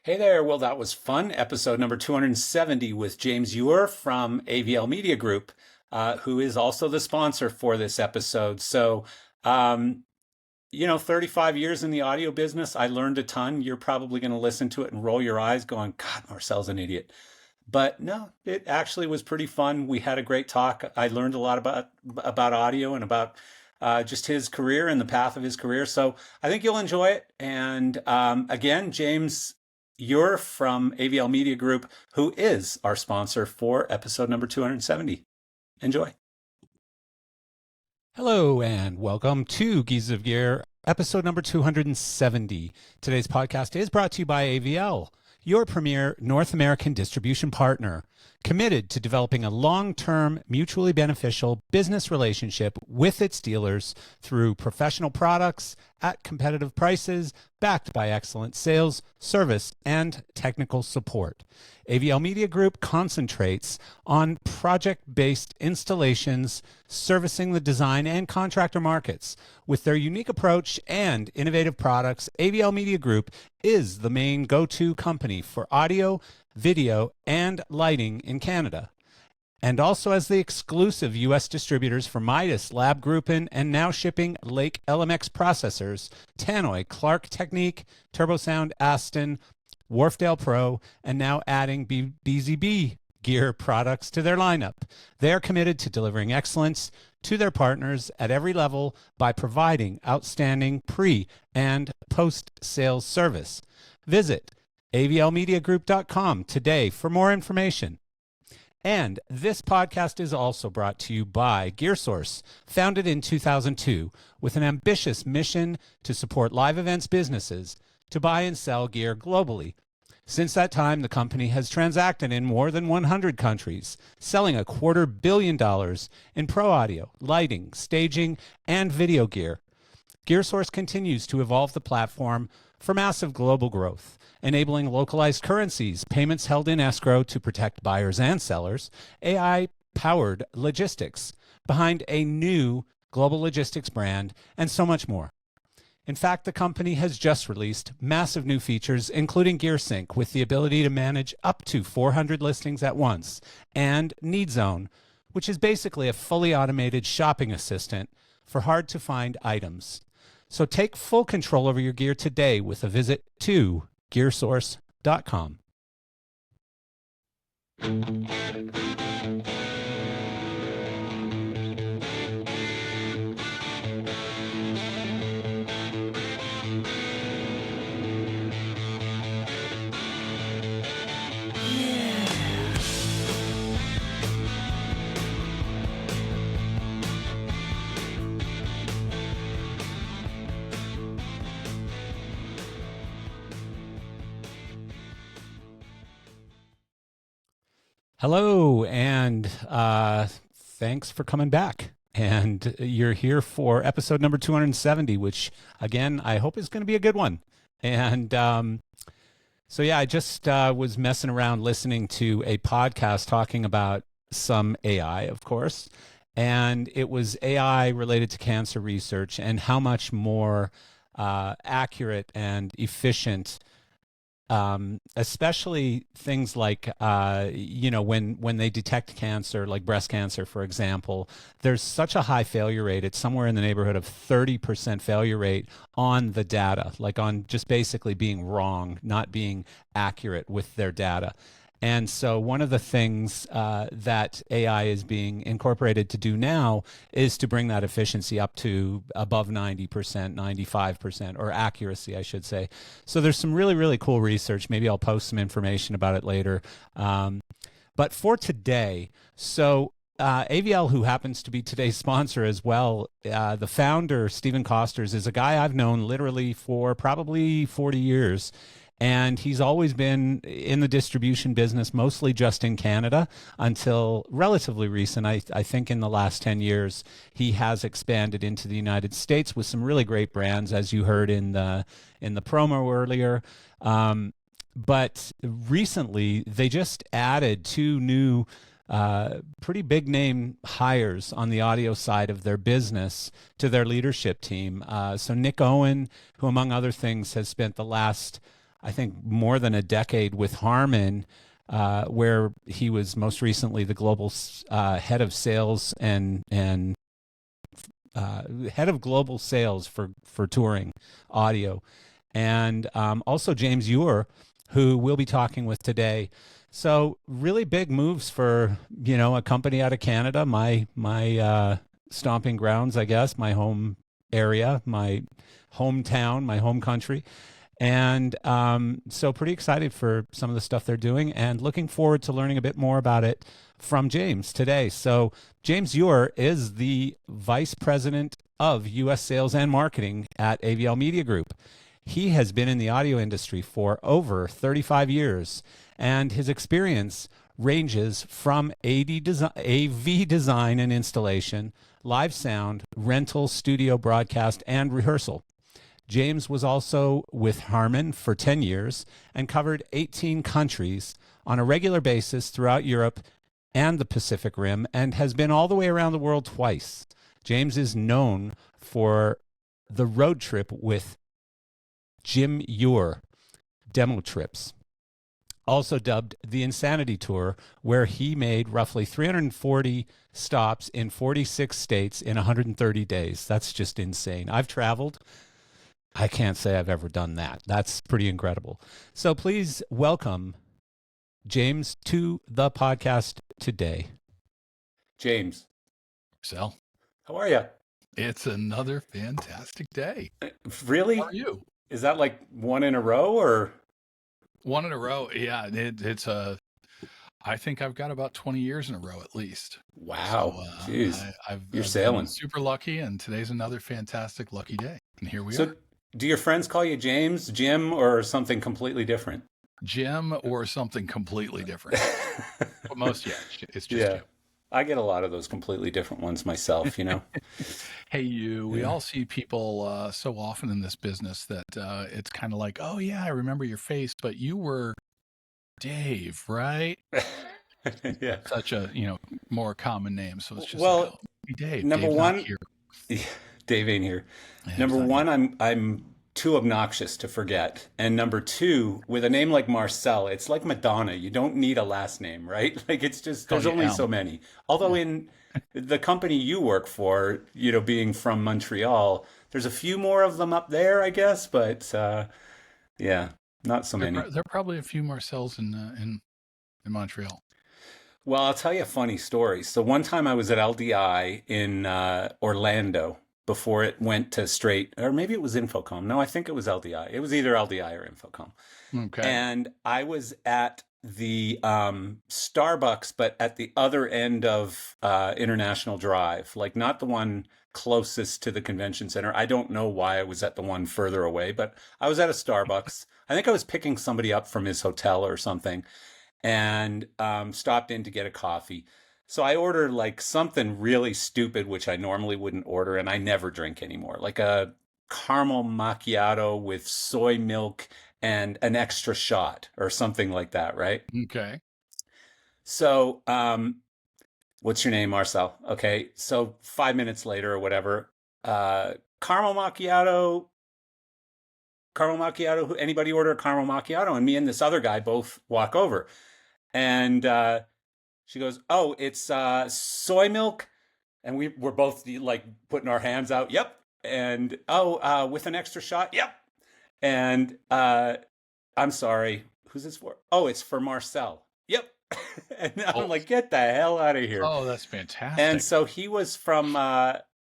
Hey there. Well, that was fun. Episode number 270 with James Ure from AVL Media Group, who is also the sponsor for this episode. Um, 35 years in the audio business, I learned a ton. You're probably going to listen to it and roll your eyes going, God, Marcel's an idiot. But no, it actually was pretty fun. We had a great talk. I learned a lot about audio and about just his career and the path of his career. So I think you'll enjoy it. And again, James, you're from AVL Media Group, who is our sponsor for episode number 270. Enjoy. Hello and welcome to Geese of Gear, episode number 270. Today's podcast is brought to you by AVL, your premier North American distribution partner, committed to developing a long-term, mutually beneficial business relationship with its dealers through professional products at competitive prices, backed by excellent sales, service, and technical support. AVL Media Group concentrates on project-based installations, servicing the design and contractor markets. With their unique approach and innovative products, AVL Media Group is the main go-to company for audio, video, and lighting in Canada, and also as the exclusive U.S. distributors for Midas, Lab Groupin, and now shipping Lake LMX processors, Tannoy, Clark Technique, TurboSound, Aston, Wharfdale Pro, and now adding BZB gear products to their lineup. They are committed to delivering excellence to their partners at every level by providing outstanding pre- and post-sales service. Visit avlmediagroup.com today for more information. And this podcast is also brought to you by GearSource, founded in 2002 with an ambitious mission to support live events businesses to buy and sell gear globally. Since that time, the company has transacted in more than 100 countries, selling $250 million in pro audio, lighting, staging, and video gear. GearSource continues to evolve the platform for massive global growth, enabling localized currencies, payments held in escrow to protect buyers and sellers, AI-powered logistics behind a new global logistics brand, and so much more. In fact, the company has just released massive new features, including GearSync, with the ability to manage up to 400 listings at once, and NeedZone, which is basically a fully automated shopping assistant for hard-to-find items. So take full control over your gear today with a visit to GearSource.com. Hello, and thanks for coming back. And you're here for episode number 270, which, again, I hope is going to be a good one. And I just was messing around listening to a podcast talking about some AI, of course. And it was AI related to cancer research and how much more accurate and efficient especially things like, when they detect cancer, like breast cancer, for example, there's such a high failure rate. It's somewhere in the neighborhood of 30% failure rate on the data, like on just basically being wrong, not being accurate with their data. And so one of the things that AI is being incorporated to do now is to bring that efficiency up to above 90%, 95%, or accuracy, I should say. So there's some really, really cool research. Maybe I'll post some information about it later. But for today, AVL, who happens to be today's sponsor as well, the founder, Stephen Costers, is a guy I've known literally for probably 40 years. And he's always been in the distribution business, mostly just in Canada, until relatively recent. I think in the last 10 years, he has expanded into the United States with some really great brands, as you heard in the promo earlier. But recently, they just added two new pretty big name hires on the audio side of their business to their leadership team. So Nick Owen, who among other things has spent the last I think, more than a decade with Harman, where he was most recently the global head of sales and head of global sales for touring audio, and also James Ure, who we'll be talking with today. So really big moves for a company out of Canada, my stomping grounds, I guess, my home area, my hometown, my home country. And so pretty excited for some of the stuff they're doing and looking forward to learning a bit more about it from James today. So James Ure is the Vice President of U.S. Sales and Marketing at AVL Media Group. He has been in the audio industry for over 35 years, and his experience ranges from AV design and installation, live sound, rental, studio broadcast, and rehearsal. James was also with Harman for 10 years and covered 18 countries on a regular basis throughout Europe and the Pacific Rim, and has been all the way around the world twice. James is known for the road trip with Jim Ure demo trips, also dubbed the Insanity Tour, where he made roughly 340 stops in 46 states in 130 days. That's just insane. I've traveled. I can't say I've ever done that. That's pretty incredible. So please welcome James to the podcast today. James. Sal. How are you? It's another fantastic day. Really? How are you? Is that like one in a row or? One in a row. Yeah, I think I've got about 20 years in a row at least. Wow. So, Jeez. I've You're sailing. been super lucky, and today's another fantastic lucky day. And here we are. Do your friends call you James, Jim, or something completely different? Jim or something completely different. But most, it's just Jim. I get a lot of those completely different ones myself, Hey, we all see people so often in this business that it's kind of like, oh, yeah, I remember your face, but you were Dave, right? Yeah. Such a, more common name. So it's just Dave. Number Dave's one, not here. Dave ain't here. Yeah, number one, I'm too obnoxious to forget. And number two, with a name like Marcel, it's like Madonna. You don't need a last name, right? Like it's just, there's only so many. Although in the company you work for, being from Montreal, there's a few more of them up there, I guess. But not so many. There are probably a few Marcels in Montreal. Well, I'll tell you a funny story. So one time I was at LDI in Orlando before it went to straight, or maybe it was Infocom. No, I think it was LDI. It was either LDI or Infocom. Okay. And I was at the Starbucks, but at the other end of International Drive, like not the one closest to the convention center. I don't know why I was at the one further away, but I was at a Starbucks. I think I was picking somebody up from his hotel or something, and stopped in to get a coffee. So I ordered like something really stupid, which I normally wouldn't order, and I never drink anymore, like a caramel macchiato with soy milk and an extra shot or something like that, right? Okay. So what's your name, Marcel? Okay, so 5 minutes later or whatever, caramel macchiato, anybody order a caramel macchiato? And me and this other guy both walk over. And she goes, oh, it's soy milk. And we're both like putting our hands out. Yep. And with an extra shot. Yep. And I'm sorry. Who's this for? Oh, it's for Marcel. Yep. And I'm like, get the hell out of here. Oh, that's fantastic. And so he was from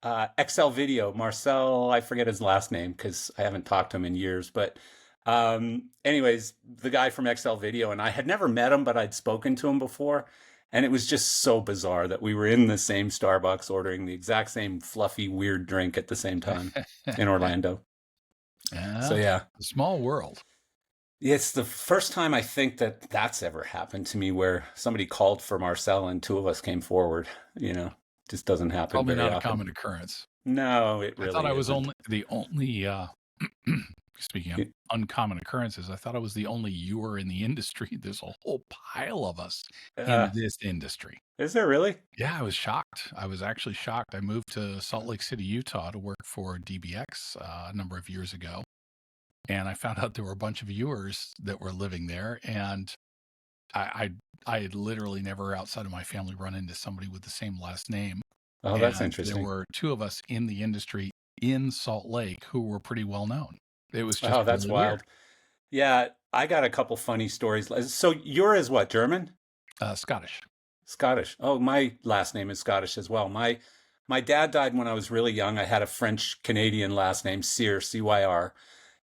XL Video. Marcel, I forget his last name because I haven't talked to him in years. But anyways, the guy from XL Video, and I had never met him, but I'd spoken to him before. And it was just so bizarre that we were in the same Starbucks ordering the exact same fluffy, weird drink at the same time in Orlando. So, yeah. A small world. It's the first time I think that's ever happened to me where somebody called for Marcel and two of us came forward. Just doesn't happen. Probably very not often. a common occurrence. No, it really I thought I was isn't. the only speaking of uncommon occurrences, I thought I was the only Ure in the industry. There's a whole pile of us in this industry. Is there really? Yeah, I was shocked. I was actually shocked. I moved to Salt Lake City, Utah to work for DBX a number of years ago. and I found out there were a bunch of Ures that were living there, and I I had literally never outside of my family run into somebody with the same last name. Oh, that's And there interesting. were two of us in the industry in Salt Lake who were pretty well known. It was just Oh, that's really weird. wild. Yeah, I got a couple funny stories. So you're as what, German? Scottish. Scottish. Oh, my last name is Scottish as well. My dad died when I was really young. I had a French Canadian last name, Cyr, C-Y-R,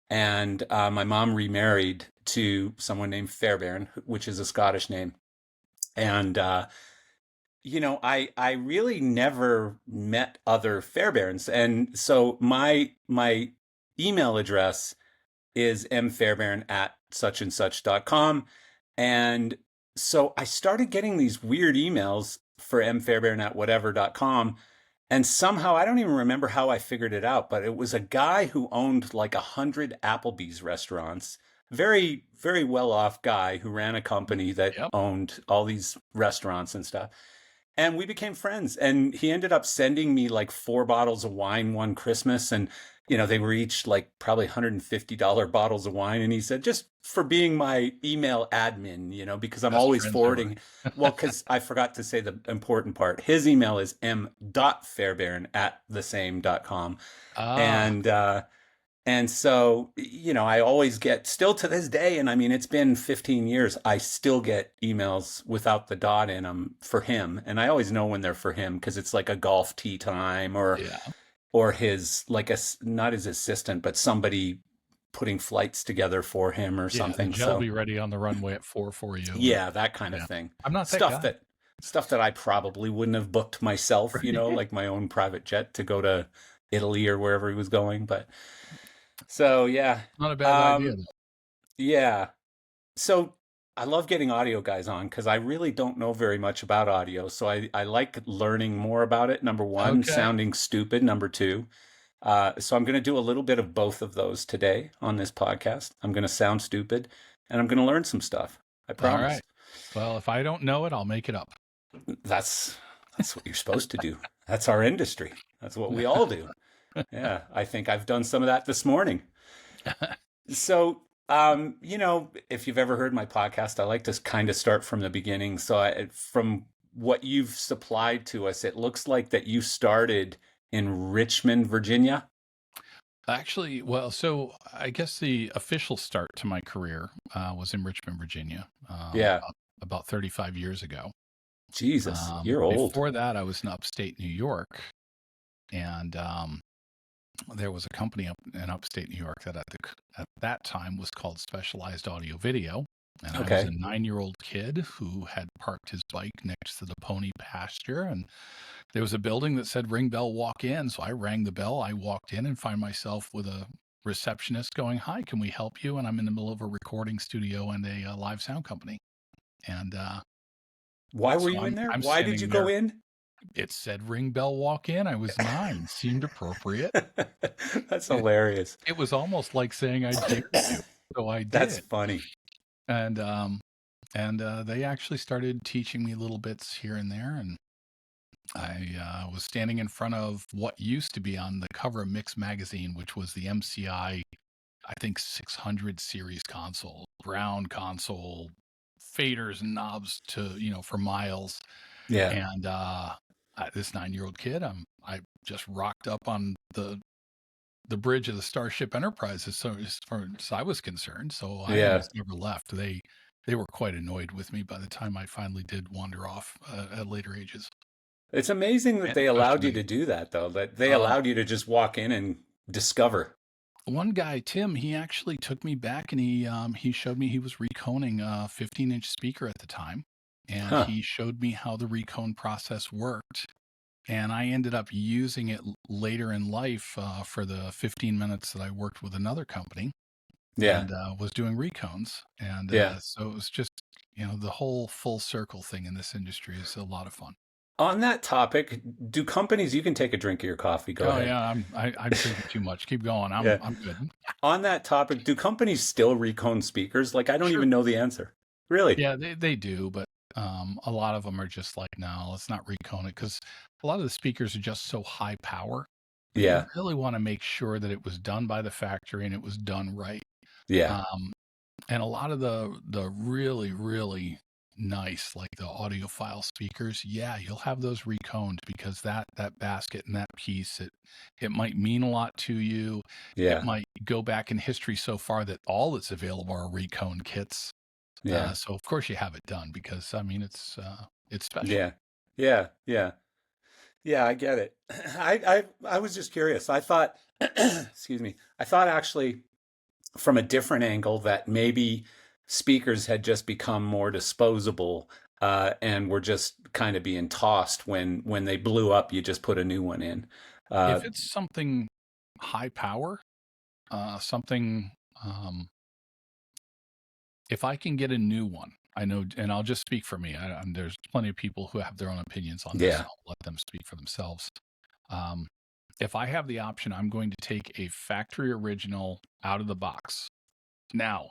and my mom remarried to someone named Fairbairn, which is a Scottish name. And I really never met other Fairbairns, and so my email address is mfairbairn at suchandsuch.com. And so I started getting these weird emails for mfairbairn at whatever.com. And somehow, I don't even remember how I figured it out, but it was a guy who owned like 100 Applebee's restaurants. Very, very well off guy who ran a company that Yep. owned all these restaurants and stuff. And we became friends. And he ended up sending me like 4 bottles of wine one Christmas. And, they were each like probably $150 bottles of wine. And he said, just for being my email admin, because I'm Best always friends ever. forwarding. Well, because I forgot to say the important part. His email is m.fairbairn at thesame.com. Ah, And, and so, I always get, still to this day, and I mean, it's been 15 years, I still get emails without the dot in them for him. And I always know when they're for him because it's like a golf tee time yeah. or his, like not his assistant, but somebody putting flights together for him or Yeah. The something. jet will So be ready on the runway at 4 for you. yeah, that kind of Yeah. thing. I'm not that Stuff guy. that, stuff that I probably wouldn't have booked myself, Right. like my own private jet to go to Italy or wherever he was going. But so, yeah. Not a bad idea, Um, though. Yeah. So I love getting audio guys on because I really don't know very much about audio. So I like learning more about it. Number one, Okay. sounding stupid. Number two. So I'm going to do a little bit of both of those today on this podcast. I'm going to sound stupid and I'm going to learn some stuff. I All promise. right. Well, if I don't know it, I'll make it up. That's what you're supposed to do. That's our industry. That's what we all do. Yeah, I think I've done some of that this morning. So, if you've ever heard my podcast, I like to kind of start from the beginning. So, from what you've supplied to us, it looks like that you started in Richmond, Virginia. Actually, well, so I guess the official start to my career was in Richmond, Virginia, Yeah. about 35 years ago. Jesus, you're old. Before that, I was in upstate New York, and there was a company up in upstate New York that at that time was called Specialized Audio Video. And I was a Okay. 9-year-old kid who had parked his bike next to the pony pasture. And there was a building that said ring bell, walk in. So I rang the bell. I walked in and find myself with a receptionist going, hi, can we help you? And I'm in the middle of a recording studio and a live sound company. And Why were so you in there? I'm Why did standing you go there. in? It said ring bell, walk in. I was 9. Seemed appropriate. That's hilarious. It was almost like saying I dared you. So I That's did. funny. And they actually started teaching me little bits here and there. And I was standing in front of what used to be on the cover of Mix magazine, which was the MCI, I think 600 series console, brown console, faders and knobs for miles. Yeah. And this 9-year-old kid, I just rocked up on the bridge of the Starship Enterprise as far as I was concerned. So I Yeah. almost never left. They were quite annoyed with me by the time I finally did wander off at later ages. It's amazing that And they allowed you especially to do that, though, that they uh, allowed you to just walk in and discover. one guy, Tim, he actually took me back and he showed me he was reconing a 15-inch speaker at the time, and Huh. he showed me how the recone process worked. And I ended up using it later in life for the 15 minutes that I worked with another company Yeah. and was doing recones. And Yeah. so it was just, the whole full circle thing in this industry is a lot of fun. On that topic, do companies, you can take a drink of your coffee, go Oh ahead. yeah, I'm drinking too much. Keep going. Yeah. I'm good. On that topic, do companies still recone speakers? Like, I don't Sure. even know the answer. Really? Yeah, they do, but a lot of them are just like, no, let's not recone it, because a lot of the speakers are just so high power that you Yeah. really want to make sure that it was done by the factory and it was done right. Yeah. Um, and a lot of the really, really nice, like the audiophile speakers, yeah, you'll have those reconed because that basket and that piece, it might mean a lot to you. It Yeah. might go back in history so far that all that's available are reconed kits. Yeah. So of course you have it done because I mean it's special. Yeah. Yeah. Yeah. Yeah, I get it. I was just curious. I thought, excuse me, I thought actually from a different angle that maybe speakers had just become more disposable, and were just kind of being tossed when they blew up. You just put a new one in. Uh, If it's something high power, something if I can get a new one, I know, and I'll just speak for me. There's plenty of people who have their own opinions on this, yeah, and I'll let them speak for themselves. Um, if I have the option, I'm going to take a factory original out of the box. Now,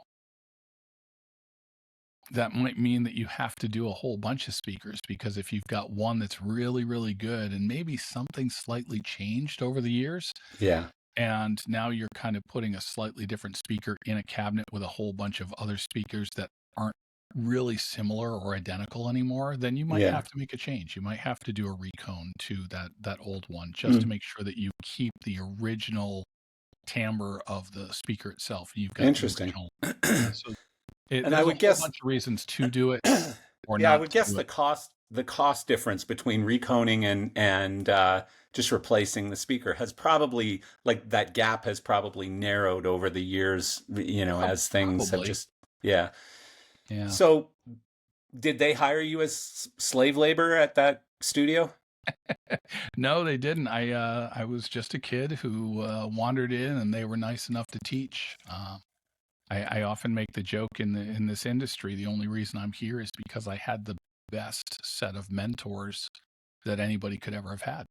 that might mean that you have to do a whole bunch of speakers because if you've got one that's really, really good and maybe something slightly changed over the years, yeah, and now you're kind of putting a slightly different speaker in a cabinet with a whole bunch of other speakers that aren't really similar or identical anymore, then you might yeah. have to make a change. You might have to do a recone to that old one just to Hmm. make sure that you keep the original timbre of the speaker itself. You've got the Interesting. original. So And I there's a would whole guess, bunch of reasons to do it or yeah, I not would to guess do it. the cost difference between reconing and just replacing the speaker has probably, like, that gap has probably narrowed over the years, as things have Probably. just, yeah. Yeah. So did they hire you as slave labor at that studio? No, they didn't. I was just a kid who wandered in, and they were nice enough to teach. I often make the joke in this industry. The only reason I'm here is because I had the best set of mentors that anybody could ever have had.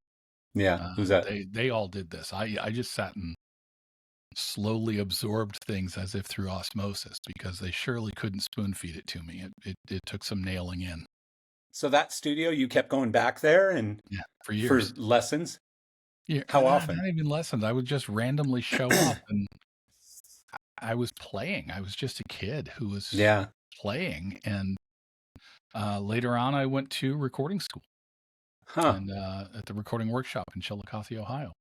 Yeah. Who's that? They all did this. I just sat and slowly absorbed things as if through osmosis because they surely couldn't spoon feed it to me. It took some nailing in. So that studio, you kept going back there and Yeah, for for years. lessons? Yeah, How not often? even lessons. I would just randomly show up and I was playing. I was just a kid who was Yeah. playing, and later on, I went to recording school Huh. and at the recording workshop in Chillicothe, Ohio.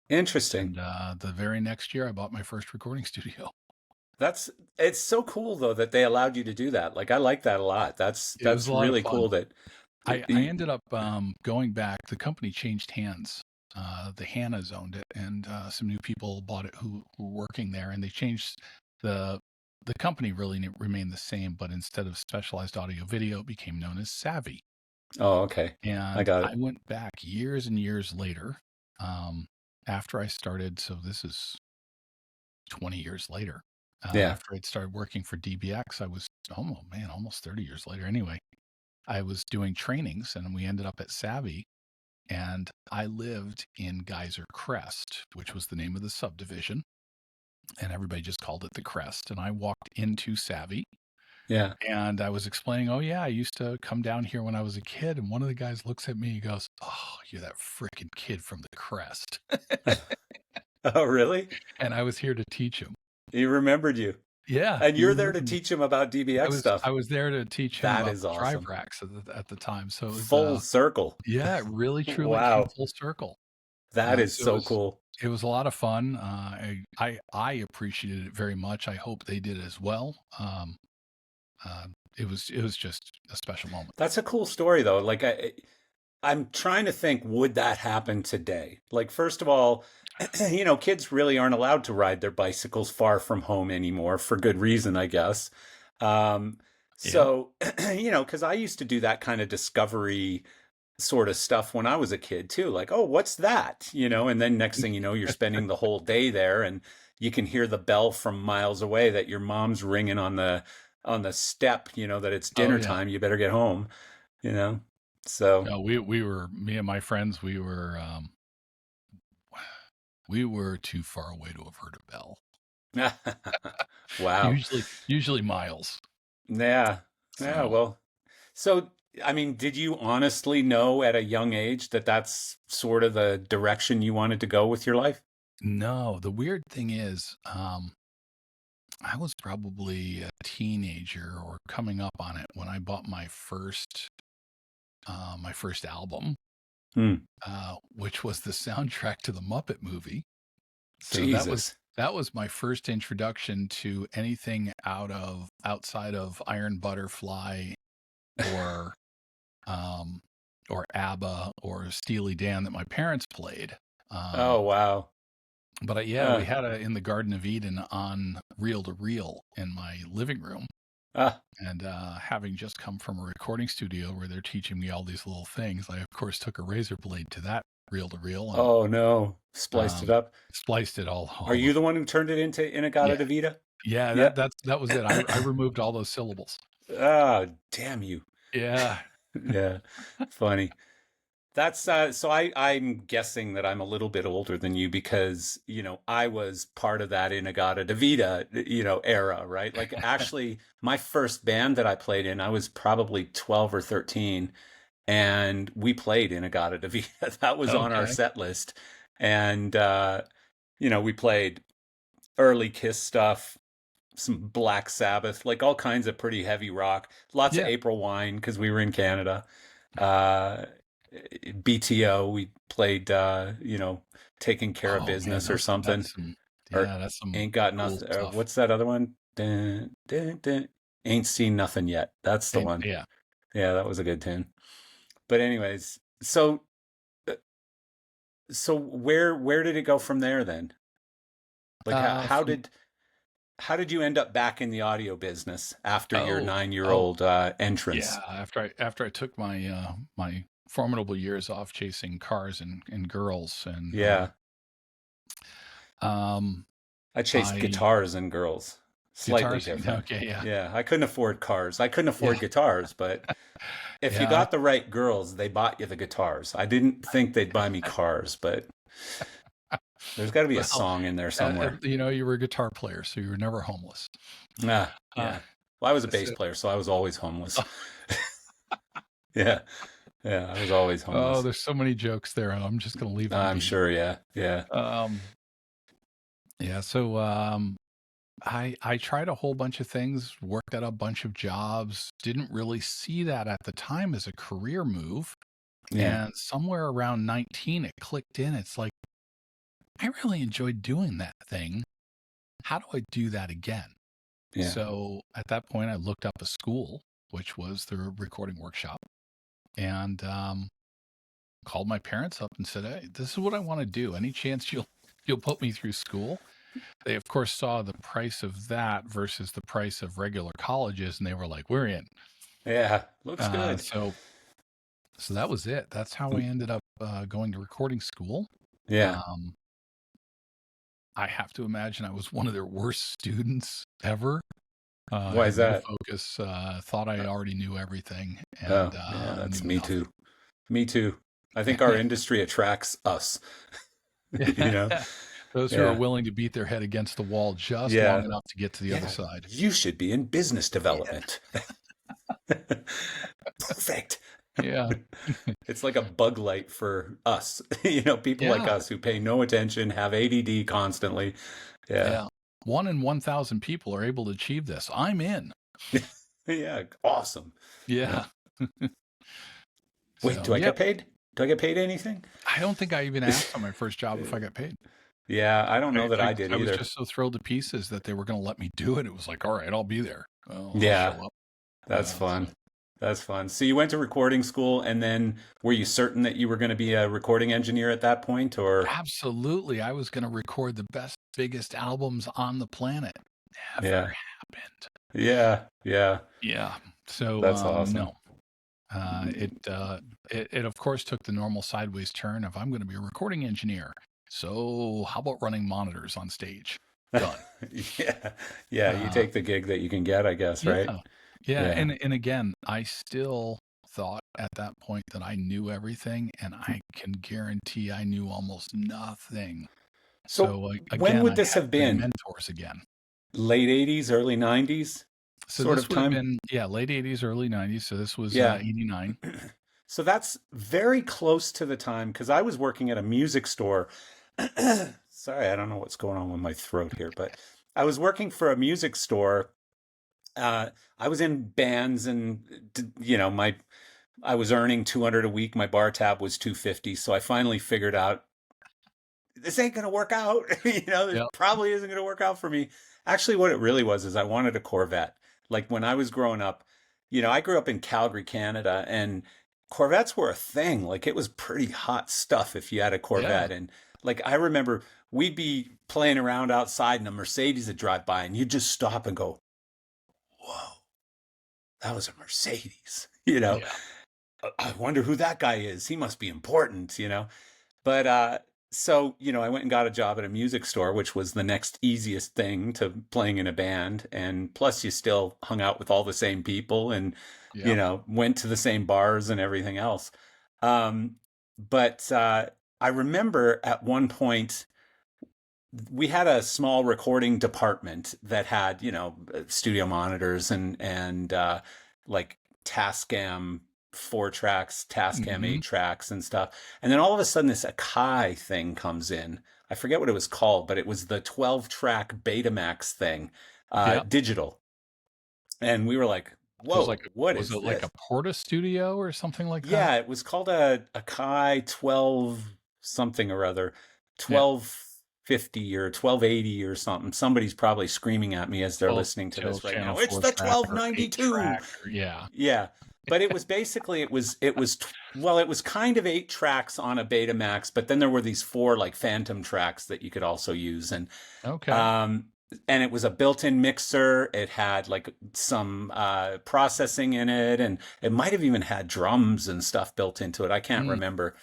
Interesting. And the very next year, I bought my first recording studio. That's it's so cool though that they allowed you to do that. Like, I like that a lot. That's It was that's a lot of really fun. cool that I ended up going back. The company changed hands. The Hannas owned it, and some new people bought it who were working there, and they changed the the company really remained the same, but instead of specialized audio video, it became known as Savvy. Oh, okay. I And got I it. went back years and years later, um, after I started. So this is 20 years later. Yeah. After I'd started working for DBX, I was, oh man, almost 30 years later. Anyway, I was doing trainings and we ended up at Savvy. And I lived in Geyser Crest, which was the name of the subdivision. And everybody just called it the Crest. And I walked into Savvy Yeah. and I was explaining, oh, yeah, I used to come down here when I was a kid. And one of the guys looks at me and goes, oh, you're that freaking kid from the Crest. Oh, really? And I was here to teach him. He remembered you. Yeah, And he you're there to remembered me. teach him about I DBX was stuff. I was there to teach him That about is the drive awesome. racks at the time. So it was Full circle. yeah, it really truly came Wow. full circle. That is So so cool. it was a lot of fun. I appreciated it very much. I hope they did as well. It was just a special moment. That's a cool story though. Like, I'm trying to think, would that happen today? Like, first of all, kids really aren't allowed to ride their bicycles far from home anymore for good reason, I guess. Um, Yeah. so, because I used to do that kind of discovery sort of stuff when I was a kid too. Like, oh, what's that? And then next thing you know, you're spending the whole day there and you can hear the bell from miles away that your mom's ringing on the step, that it's Oh dinner yeah. time, you better get home, you know. So, No, we were me and my friends. We were too far away to have heard a bell. wow. Usually miles. Yeah. Yeah. So Well, so, I mean, did you honestly know at a young age that that's sort of the direction you wanted to go with your life? no, the weird thing is, I was probably a teenager or coming up on it when I bought my first album, Hmm. which was the soundtrack to the Muppet movie. So Jesus. that was my first introduction to anything outside of Iron Butterfly or um, or ABBA or Steely Dan that my parents played. Oh, wow. But yeah, we Uh, had in the Garden of Eden on reel to reel in my living room. ah, And having just come from a recording studio where they're teaching me all these little things, I of course took a razor blade to that reel to reel and oh no. Spliced it up. spliced it Are all you of the one who turned it into yeah, Inagata yeah. Yeah. That was it. I removed all those syllables. Ah, damn you. Yeah. Yeah. Funny. That's so I'm guessing that I'm a little bit older than you because, I was part of that Inagata Davida, era, right? Like actually my first band that I played in, I was probably 12 or 13 and we played Inagata Davida. That was on our Okay. set list. And we played early Kiss stuff, some Black Sabbath, like all kinds of pretty heavy rock, lots of Yeah. April Wine because we were in Canada. Uh, BTO, we played, Taking Care of Oh man, Business or something, or that's some Ain't Got cool Nothing. Or stuff. what's that other one? Dun, dun, dun. Ain't Seen Nothing Yet. That's the And one. yeah. Yeah, that was a good tune. But anyways, uh, so where did it go from there then? Like From how did you end up back in the audio business after your oh 9 year oh old entrance? yeah. After I took my formidable years off chasing cars and girls and Yeah, um I chased I guitars and girls. Slightly guitars. different. Okay, yeah, Yeah, I couldn't afford cars. I couldn't yeah, afford guitars, but if you yeah. got the right girls, they bought you the guitars. I didn't think they'd buy me cars, but there's got to be a Well, song in there somewhere. you were a guitar player, so you were never homeless. Ah, Uh, yeah. Well, I was a bass so, player, so I was always homeless. Yeah, yeah, I was always oh, homeless. there's so many jokes there. I'm just gonna leave them I'm be. sure, yeah, yeah, Um, yeah. So I tried a whole bunch of things, worked at a bunch of jobs. Didn't really see that at the time as a career move. yeah, And somewhere around 19, it clicked in. It's like I really enjoyed doing that thing. How do I do that again? yeah. So at that point, I looked up a school, which was the recording workshop, and called my parents up and said, "Hey, this is what I want to do. Any chance you'll put me through school?" They of course saw the price of that versus the price of regular colleges, and they were like, "We're in." Yeah, looks Uh, good. so so that was it. That's how I Mm, ended up going to recording school. yeah. Um, I have to imagine I was one of their worst students ever. I Why had is no that? focus. Thought I Uh, already knew everything, and Oh, yeah, knew that's me nothing. too. Me too. I think our industry attracts us, you know? Those who are Yeah. willing to beat their head against the wall just long Yeah. enough to get to the other Yeah. side. You should be in business Yeah. development. Perfect. Yeah. It's like a bug light for us, people like Yeah. us who pay no attention, have ADD constantly. Yeah. Yeah. 1 in 1,000 people are able to achieve this. I'm in. Yeah. Awesome. Yeah. Yeah. Wait, So, do I yep. get paid? Do I get paid anything? I don't think I even asked on my first job if I got paid. Yeah, I don't know that I did I was either. just so thrilled to pieces that they were going to let me do it. It was like, all right, I'll be there. I'll show Yeah, up. that's So fun. That's fun. So you went to recording school, and then were you certain that you were going to be a recording engineer at that point, or? absolutely, I was going to record the best, biggest albums on the planet. Never Yeah, happened. yeah, yeah. Yeah. So That's awesome. no. It of course took the normal sideways turn of I'm going to be a recording engineer. So how about running monitors on stage? Done. Yeah, yeah. You Uh, take the gig that you can get, I guess, right? yeah, yeah, Yeah. and again, I still thought at that point that I knew everything, and I can guarantee I knew almost nothing. So So when again, would I this had have my been? mentors again. Late 80s, early 90s So sort this of would have time? been late '80s, early '90s. So this was Yeah. '89. So that's very close to the time because I was working at a music store. Sorry, I don't know what's going on with my throat here, but I was working for a music store. I was in bands, and my I was earning 200 a week. My bar tab was 250. So I finally figured out this ain't going to work out. This Yep. probably isn't going to work out for me. Actually, what it really was is I wanted a Corvette. Like when I was growing up, I grew up in Calgary, Canada, and Corvettes were a thing. Like it was pretty hot stuff if you had a Yeah. Corvette. And like I remember we'd be playing around outside and a Mercedes would drive by and you'd just stop and go, whoa, that was a Mercedes. Yeah. I wonder who that guy is. He must be important. But so, I went and got a job at a music store, which was the next easiest thing to playing in a band. And plus, you still hung out with all the same people and, Yep. went to the same bars and everything else. Um, but I remember at one point, we had a small recording department that had, studio monitors and like Tascam 4 tracks, Tascam Hmm. 8 tracks and stuff. And then all of a sudden this Akai thing comes in. I forget what it was called, but it was the 12-track Betamax thing, Yep. digital. And we were like, So whoa, what was is it like a this? Porta Studio or something like that? Yeah, it was called a Akai 12 something or other, Yeah. 1250 or 1280 or something. Somebody's probably screaming at me as they're 12, listening to this 12 right channel now. It's 4 the track or 8 1292. track or yeah. Yeah. But it was basically well, it was kind of 8 tracks on a Betamax, but then there were these four like phantom tracks that you could also use. Okay. Um, and it was a built-in mixer. It had like some processing in it, and it might have even had drums and stuff built into it. I can't Mm, remember.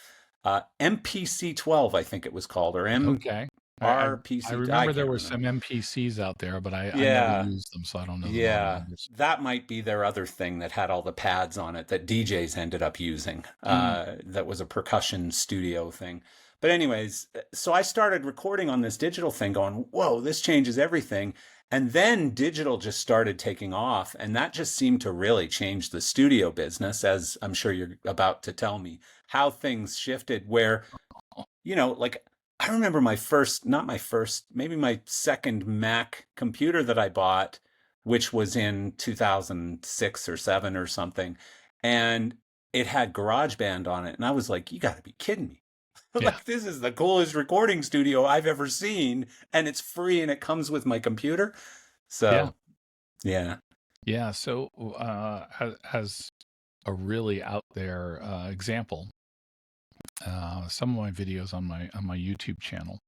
MPC 12, I think it was called, or okay. I MRPC. I remember there can't were remember. some MPCs out there, but I never Yeah, used them, so I don't know the model yeah, numbers. that might be their other thing that had all the pads on it that DJs ended up using. Mm, That was a percussion studio thing. But anyways, so I started recording on this digital thing, going, "Whoa, this changes everything." And then digital just started taking off, and that just seemed to really change the studio business, as I'm sure you're about to tell me how things shifted. Where like I remember my first, not my first, maybe my second Mac computer that I bought, which was in 2006 or 7 or something. And it had GarageBand on it. And I was like, you got to be kidding me. yeah. Like, this is the coolest recording studio I've ever seen. And it's free and it comes with my computer. Yeah. So, yeah. Yeah. So, as a really out there example, some of my videos on my YouTube channel,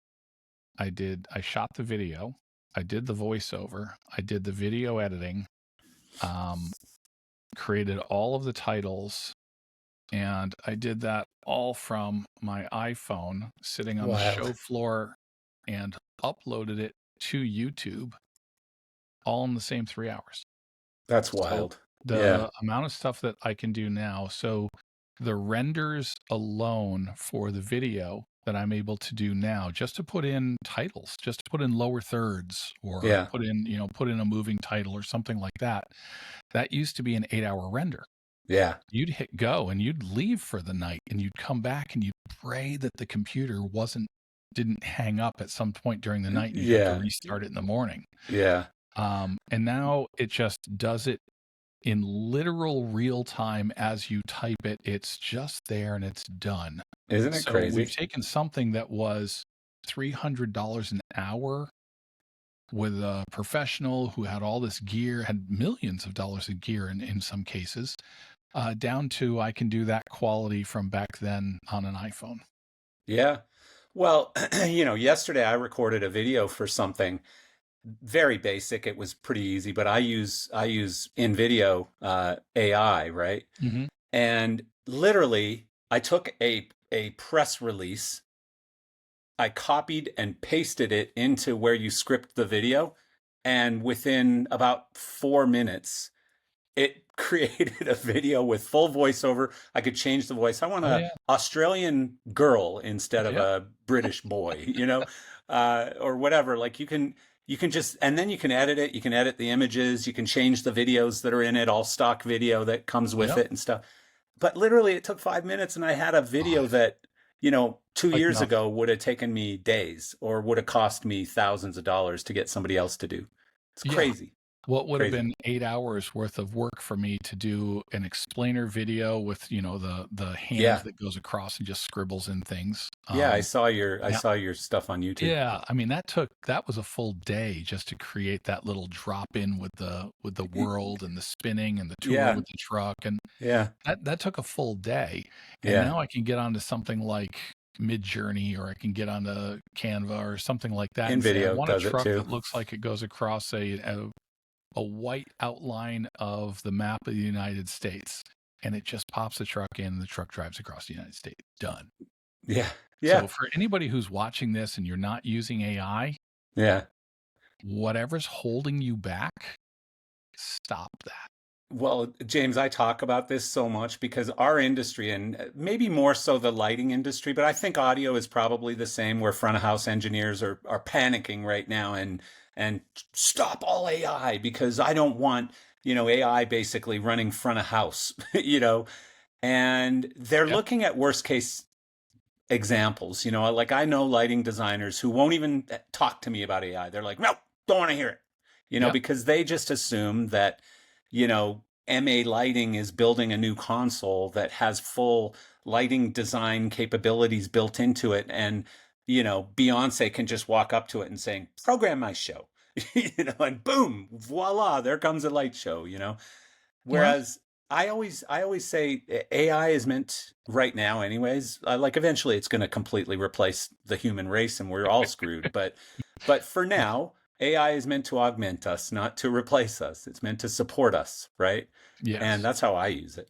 I shot the video, I did the voiceover, I did the video editing, um, created all of the titles, and I did that all from my iPhone sitting on the show Wild. floor and uploaded it to YouTube all in the same 3 hours. That's So wild. Yeah. the amount of stuff that I can do now, so the renders alone for the video that I'm able to do now, just to put in titles, just to put in lower thirds or Yeah. put in a moving title or something like that, that used to be an 8 hour render. Yeah. You'd hit go and you'd leave for the night and you'd come back and you'd pray that the computer didn't hang up at some point during the night and you'd have to Yeah. restart it in the morning. Yeah. And now it just does it in literal real time as you type it. It's just there and it's done. Isn't it So we've crazy? taken something that was $300 an hour with a professional who had all this gear, had millions of dollars of gear in some cases, down to I can do that quality from back then on an iPhone. Yeah. Well, yesterday I recorded a video for something very basic. It was pretty easy, but I use in video AI, right? Mm-hmm. And literally, I took a press release, I copied and pasted it into where you script the video, and within about 4 minutes, it created a video with full voiceover. I could change the voice. I want Oh a yeah, Australian girl instead of yeah, a British boy, or whatever. Like you can just, and then you can edit it. You can edit the images. You can change the videos that are in it, all stock video that comes with yep. it and stuff. But literally, it took 5 minutes, and I had a Oh, video that 2 Like years nothing. ago would have taken me days or would have cost me thousands of dollars to get somebody else to do. It's Yeah. crazy, What would have crazy. been 8 hours worth of work for me to do an explainer video with, the hand Yeah. that goes across and just scribbles in things. Yeah, I Yeah, saw your stuff on YouTube. yeah. I mean, that was a full day just to create that little drop in with the Y- world and the spinning and the tour Yeah. with the truck, and Yeah. that took a full day. And Yeah. now I can get onto something like Midjourney, or I can get onto Canva or something like that and say, I InVideo want a does it truck too. that looks like it goes across a white outline of the map of the United States. And it just pops the truck in, and the truck drives across the United States. Done. Yeah. So Yeah. for anybody who's watching this and you're not using AI, Yeah. whatever's holding you back, stop that. Well, James, I talk about this so much because our industry, and maybe more so the lighting industry, but I think audio is probably the same, where front of house engineers are panicking right now and stop all AI because I don't want, AI basically running front of house, and they're Yep. looking at worst case examples. Like I know lighting designers who won't even talk to me about AI. They're like, no, don't want to hear it, Yep. because they just assume that, MA Lighting is building a new console that has full lighting design capabilities built into it. And, Beyonce can just walk up to it and saying, program my show, and boom, voila, there comes a light show. Well, Whereas I always say AI is meant right now, anyways. Like eventually, it's going to completely replace the human race, and we're all screwed. But for yeah. now, AI is meant to augment us, not to replace us. It's meant to support us, right? And Yes. that's how I use it.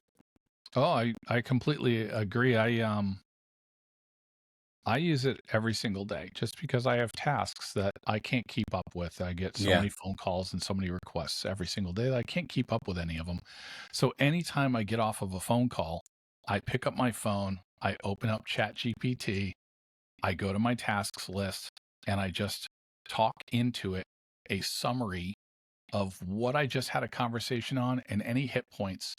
Oh, I completely agree. I use it every single day just because I have tasks that I can't keep up with. I get so Yeah, many phone calls and so many requests every single day that I can't keep up with any of them. So anytime I get off of a phone call, I pick up my phone, I open up ChatGPT, I go to my tasks list, and I just talk into it a summary of what I just had a conversation on and any hit points.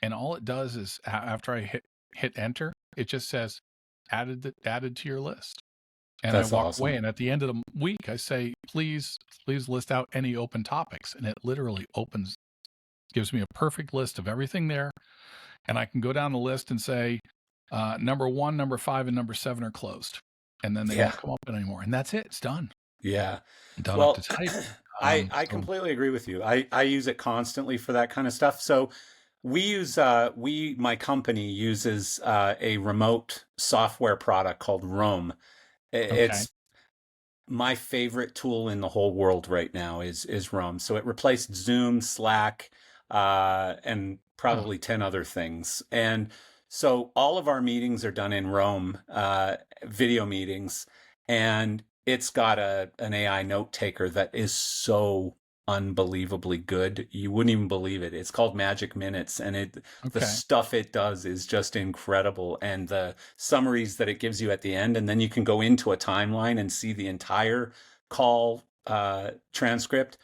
And all it does is after I hit enter, it just says added to your list. And I that's walk away, awesome. and at the end of the week I say, please list out any open topics, and it literally gives me a perfect list of everything there, and I can go down the list and say number 1, number 5, and number 7 are closed, and then they Yeah, won't come up anymore, and that's it. It's done. yeah. Don't have to Well, type. I So completely agree with you. I use it constantly for that kind of stuff. So my company uses a remote software product called Roam. okay. It's my favorite tool in the whole world right now is Roam. So it replaced Zoom, Slack, and Huh. probably 10 other things. And so all of our meetings are done in Roam, video meetings, and it's got an AI note taker that is so unbelievably good. You wouldn't even believe it. It's called Magic Minutes, and the Okay. stuff it does is just incredible. And the summaries that it gives you at the end, and then you can go into a timeline and see the entire call transcript,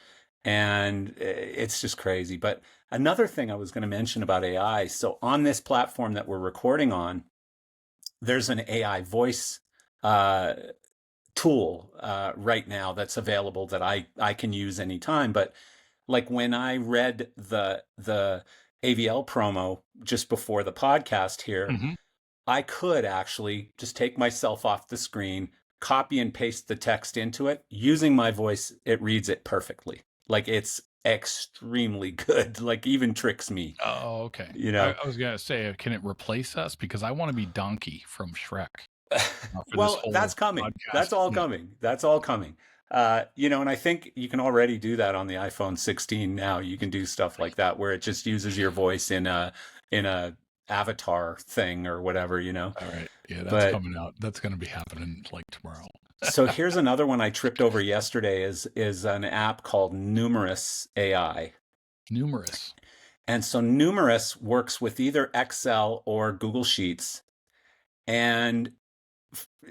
and it's just crazy. But another thing I was going to mention about AI, so on this platform that we're recording on, there's an AI voice uh, tool right now that's available that I can use anytime. But like when I read the AVL promo just before the podcast here, Hmm. I could actually just take myself off the screen, copy and paste the text into it. Using my voice, it reads it perfectly. Like it's extremely good, like even tricks me, Oh, okay. you I, know. I was gonna say, can it replace us? Because I want to be Donkey from Shrek for this Well, whole that's coming. podcast. That's all Yeah. coming. That's all coming. And I think you can already do that on the iPhone 16 now. You can do stuff like that where it just uses your voice in a avatar thing or whatever. All right. Yeah, that's But coming out. That's gonna be happening like tomorrow. so here's another one I tripped over yesterday is an app called Numerous AI. Numerous. And so Numerous works with either Excel or Google Sheets, and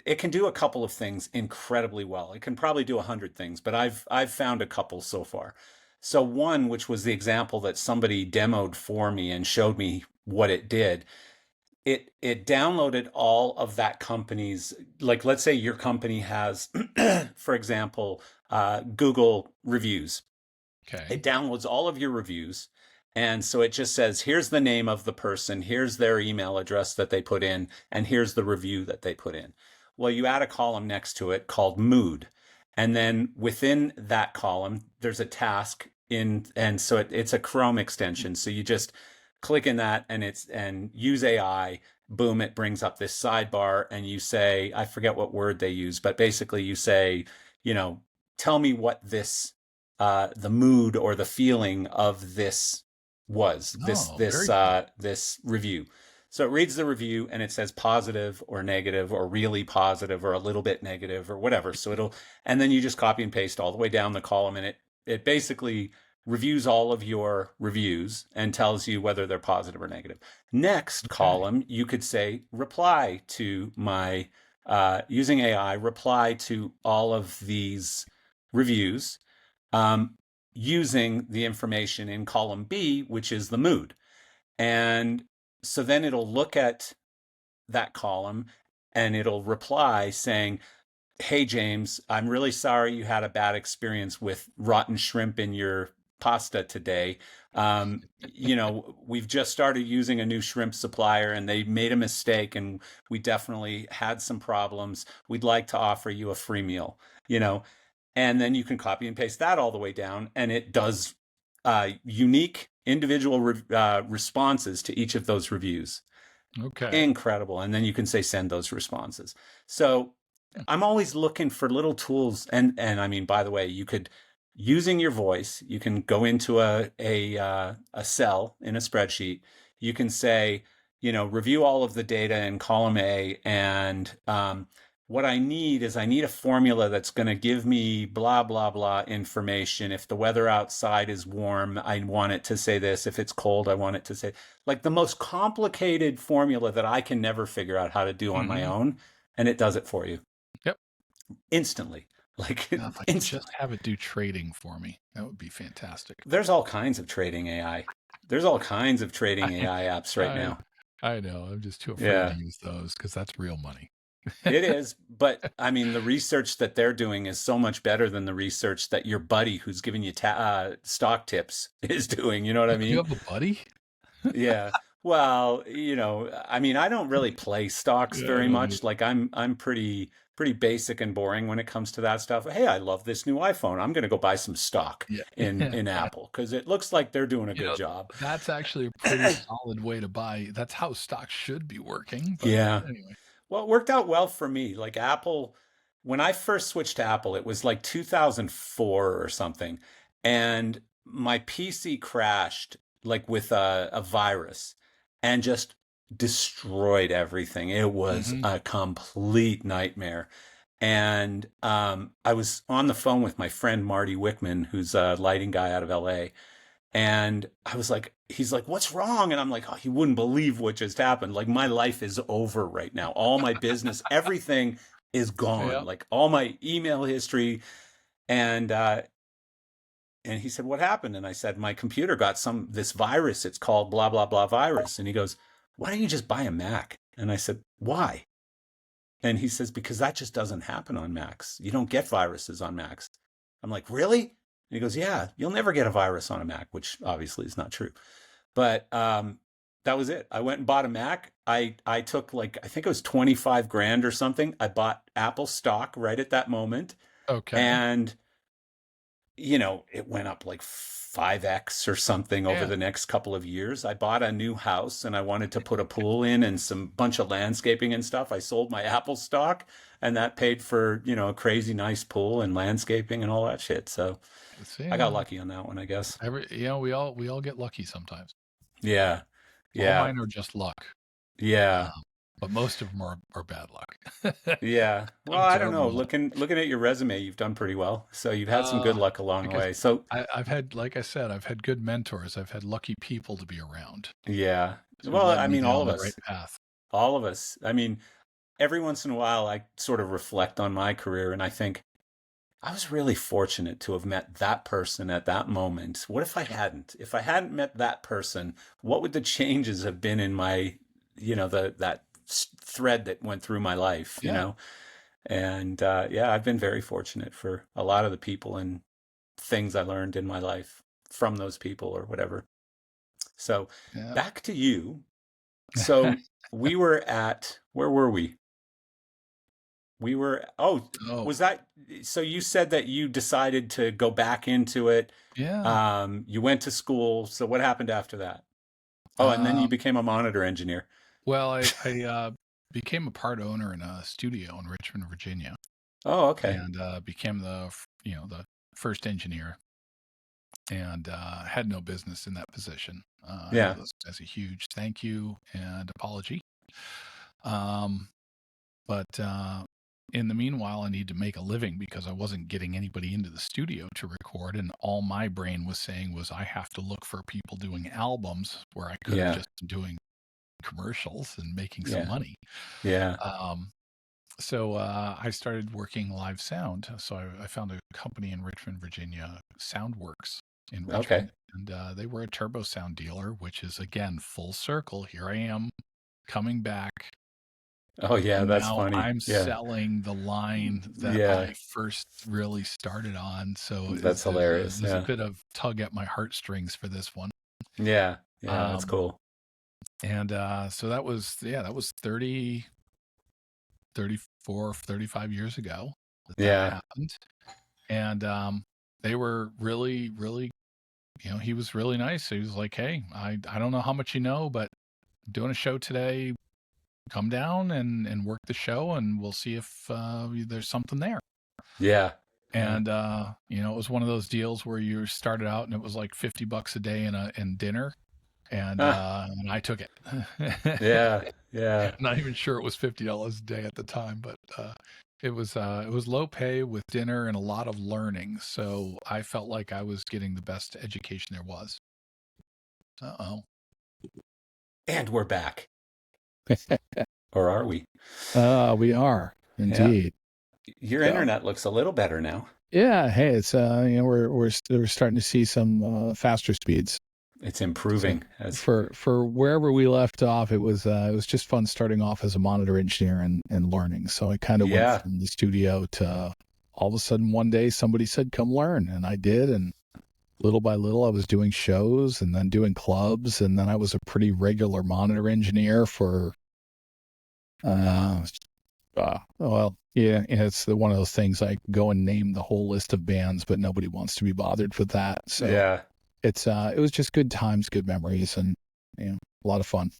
it can do a couple of things incredibly well. It can probably do 100 things, but I've found a couple so far. So one, which was the example that somebody demoed for me and showed me what it did, it downloaded all of that company's, like, let's say your company has, for example, Google reviews. It Okay. downloads all of your reviews. And so it just says, here's the name of the person, here's their email address that they put in, and here's the review that they put in. Well, you add a column next to it called mood. And then within that column, there's a task in, and so it's a Chrome extension. So you just click in that and use AI. Boom, it brings up this sidebar, and you say, I forget what word they use, but basically you say, you know, tell me what the mood or the feeling of Oh, very cool. this review. So it reads the review and it says positive or negative or really positive or a little bit negative or whatever. So and then you just copy and paste all the way down the column, and it basically reviews all of your reviews and tells you whether they're positive or negative. Next Okay. column, you could say reply to my using AI, reply to all of these reviews, um, using the information in column B, which is the mood. And so then it'll look at that column and it'll reply saying, hey, James, I'm really sorry you had a bad experience with rotten shrimp in your pasta today. We've just started using a new shrimp supplier and they made a mistake and we definitely had some problems. We'd like to offer you a free meal, you know, and then you can copy and paste that all the way down, and it does unique individual responses to each of those reviews. Okay. Incredible. And then you can say send those responses. So I'm always looking for little tools. And I mean, by the way, you could, using your voice, you can go into a cell in a spreadsheet. You can say, review all of the data in column A, and what I need is I need a formula that's going to give me blah, blah, blah information. If the weather outside is warm, I want it to say this. If it's cold, I want it to say, like, the most complicated formula that I can never figure out how to do on my Hmm. own. And it does it for you Yep. instantly. Like, Now, if I could just instantly. have it do trading for me, that would be fantastic. There's all kinds of trading AI. There's all kinds of trading I, AI apps right I, now. I know. I'm just too afraid to Yeah. use those because that's real money. It is, but I mean, the research that they're doing is so much better than the research that your buddy who's giving you stock tips is doing. You know what I You mean? have a buddy? Yeah. Well, I mean, I don't really play stocks Yeah, I very don't. much. Like, I'm pretty basic and boring when it comes to that stuff. Hey, I love this new iPhone. I'm going to go buy some stock Yeah. in Yeah. Apple because it looks like they're doing a You good know, job. that's actually a pretty solid way to buy. That's how stocks should be working. But Yeah. anyway. Well, it worked out well for me. Like, Apple, when I first switched to Apple, it was like 2004 or something. And my PC crashed, like, with a virus, and just destroyed everything. It was Hmm. a complete nightmare. And I was on the phone with my friend Marty Wickman, who's a lighting guy out of LA. And I was like, he's like, what's wrong? And I'm like, oh, you wouldn't believe what just happened. Like, my life is over right now. All my business, everything is gone. Yeah. Like, all my email history. And and he said, what happened? And I said, my computer got this virus. It's called blah, blah, blah virus. And he goes, why don't you just buy a Mac? And I said, why? And he says, because that just doesn't happen on Macs. You don't get viruses on Macs. I'm like, really? And he goes, yeah, you'll never get a virus on a Mac, which obviously is not true. But that was it. I went and bought a Mac. I took, like, I think it was 25 grand or something. I bought Apple stock right at that moment. Okay. And, it went up like 5x or something over Yeah. the next couple of years. I bought a new house and I wanted to put a pool in and some bunch of landscaping and stuff. I sold my Apple stock and that paid for, a crazy nice pool and landscaping and all that shit. So See, I got lucky on that one, I guess. we all get lucky sometimes. Yeah. All Yeah. mine are just luck. Yeah. Um, but most of them are bad luck. Yeah. Well, I'm I don't know. terrible at Looking at your resume, you've done pretty well. So you've it. had some good luck along the Like way. So I've had, like I said, I've had good mentors. I've had lucky people to be around yeah. who Well, led I me mean, all down of the right us, path. all of us. I mean, every once in a while, I sort of reflect on my career and I think I was really fortunate to have met that person at that moment. What if I hadn't? If I hadn't met that person, what would the changes have been in my that thread that went through my life, Yeah. and yeah, I've been very fortunate for a lot of the people and things I learned in my life from those people or whatever. So Yeah. back to you. So we were at, where were we? Oh, Was that, so you said that you decided to go back into it. yeah. You went to school. So what happened after that? Oh, and then you Um, became a monitor engineer. well, I became a part owner in a studio in Richmond, Virginia, Oh, okay. and became the first engineer, and had no business in that position. Yeah. As a huge thank you and apology. Um, but in the meanwhile, I needed to make a living because I wasn't getting anybody into the studio to record, and all my brain was saying was I have to look for people doing albums where I could have Yeah. just been doing commercials and making some Yeah. money. Yeah. So I started working live sound. So I found a company in Richmond, Virginia, Soundworks in Okay. Richmond, and they were a turbo sound dealer, which is again full circle. Here I am coming back, Oh, yeah. and That's now funny. I'm Yeah. selling the line that Yeah. I first really started on. So That's hilarious. there's a Yeah. bit of tug at my heartstrings for this one. Yeah. Yeah. That's Um, cool. and so that was 34, 35 years ago that Yeah. happened. And they were really, really, he was really nice. He was like, hey, I don't know how much you know, but I'm doing a show today. Come down and work the show, and we'll see if there's something there. Yeah. Yeah. And it was one of those deals where you started out and it was like $50 a day in dinner, Ah, and I took it. yeah. Yeah. Not even sure it was $50 a day at the time, but it was low pay with dinner and a lot of learning. So I felt like I was getting the best education there was. Uh-oh. And we're back. Or are we? We are Yeah. indeed. Your So, internet looks a little better now. yeah, hey, it's we're starting to see some faster speeds. It's So improving as for wherever we left off, it was just fun starting off as a monitor engineer and learning. So I kind of went yeah. from the studio to all of a sudden one day somebody said, "Come learn," and I did, and little by little I was doing shows and then doing clubs, and then I was a pretty regular monitor engineer for uh, well, yeah, it's one of those things like go and name the whole list of bands, but nobody wants to be bothered with that. So Yeah. it was just good times, good memories, and a lot of fun.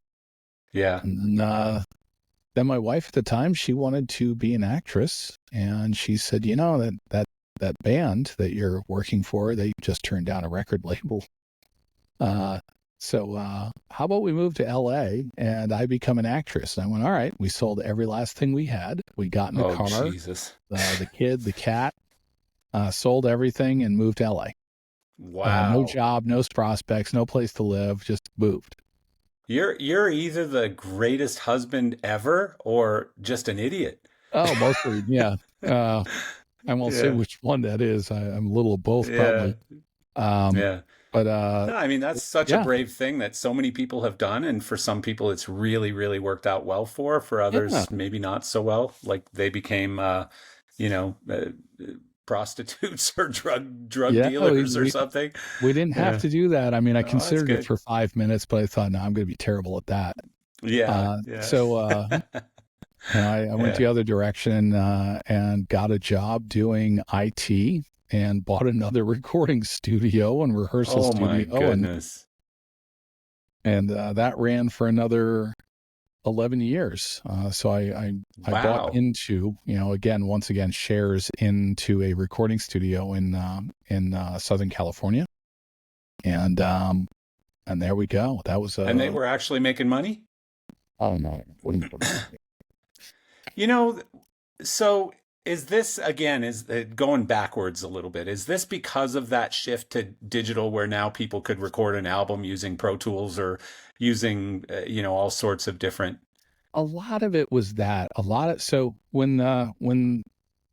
Yeah. And then my wife at the time, she wanted to be an actress, and she said, that band that you're working for, they just turned down a record label. So how about we move to LA and I become an actress? And I went, all right. We sold every last thing we had. We got in the Oh, car, Jesus. the kid, the cat, sold everything and moved to LA. No Wow. job, no prospects, no place to live, just moved. You're either the greatest husband ever or just an idiot. Oh, mostly, yeah. I won't say Yeah. which one that is. I'm a little of both, Yeah. probably. Um, Yeah. but No, I mean, that's such a yeah, brave thing that so many people have done. And for some people, it's really, really worked out well for. For yeah, others, maybe not so well. Like they became, you know, prostitutes or drug yeah. dealers or something. We didn't have Yeah. to do that. I mean, I Oh, that's considered it good. for 5 minutes, but I thought, no, I'm going to be terrible at that. Yeah. Uh, Yeah. so uh, I went Yeah. the other direction and got a job doing IT and bought another recording studio and rehearsal Oh my studio, goodness. and that ran for another 11 years. So I bought Wow. into, once again, shares into a recording studio in Southern California. And there we go. That was And they were actually making money? oh no. You know, so is this again, is going backwards a little bit? Is this because of that shift to digital where now people could record an album using Pro Tools or using, all sorts of different. A lot of it was that. So when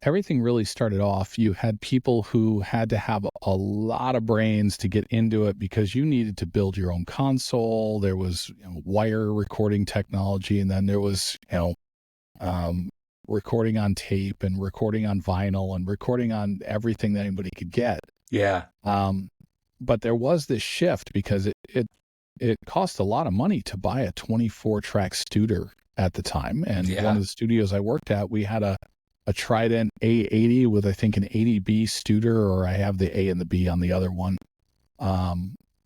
everything really started off, you had people who had to have a lot of brains to get into it because you needed to build your own console. There was wire recording technology, and then there was, recording on tape and recording on vinyl and recording on everything that anybody could get. Yeah. But there was this shift because it cost a lot of money to buy a 24-track Studer at the time. And one of the studios I worked at, we had a Trident A80 with, I think, an 80B Studer, or I have the A and the B on the other one. So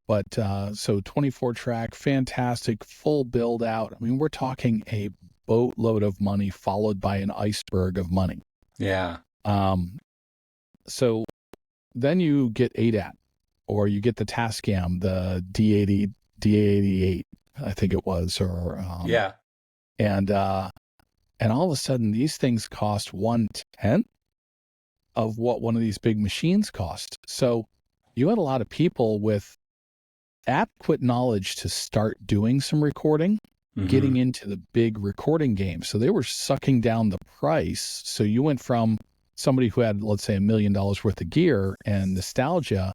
24-track, fantastic, full build out. I mean, we're talking a boatload of money followed by an iceberg of money. Yeah. So then you get ADAT, or you get the Tascam, the D80, D88, I think it was, or and all of a sudden these things cost 1/10 of what one of these big machines cost. So you had a lot of people with adequate knowledge to start doing some recording, getting into the big recording game. So they were sucking down the price. So you went from somebody who had, let's say, $1 million worth of gear and nostalgia,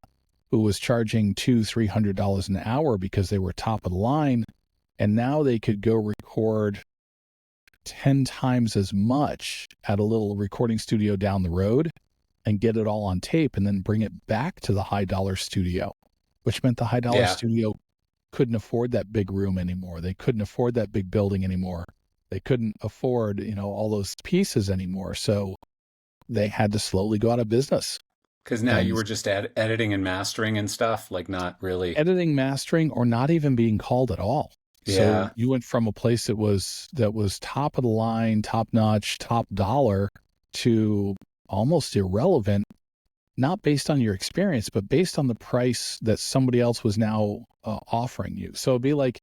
who was charging $200-300 an hour because they were top of the line, and now they could go record 10 times as much at a little recording studio down the road and get it all on tape and then bring it back to the high dollar studio, which meant the high dollar studio couldn't afford that big room anymore. They couldn't afford that big building anymore. They couldn't afford, all those pieces anymore. So they had to slowly go out of business. Because now you were just editing and mastering and stuff, like not really editing, mastering, or not even being called at all. Yeah. So you went from a place that was top of the line, top notch, top dollar, to almost irrelevant, not based on your experience, but based on the price that somebody else was now offering you. So it'd be like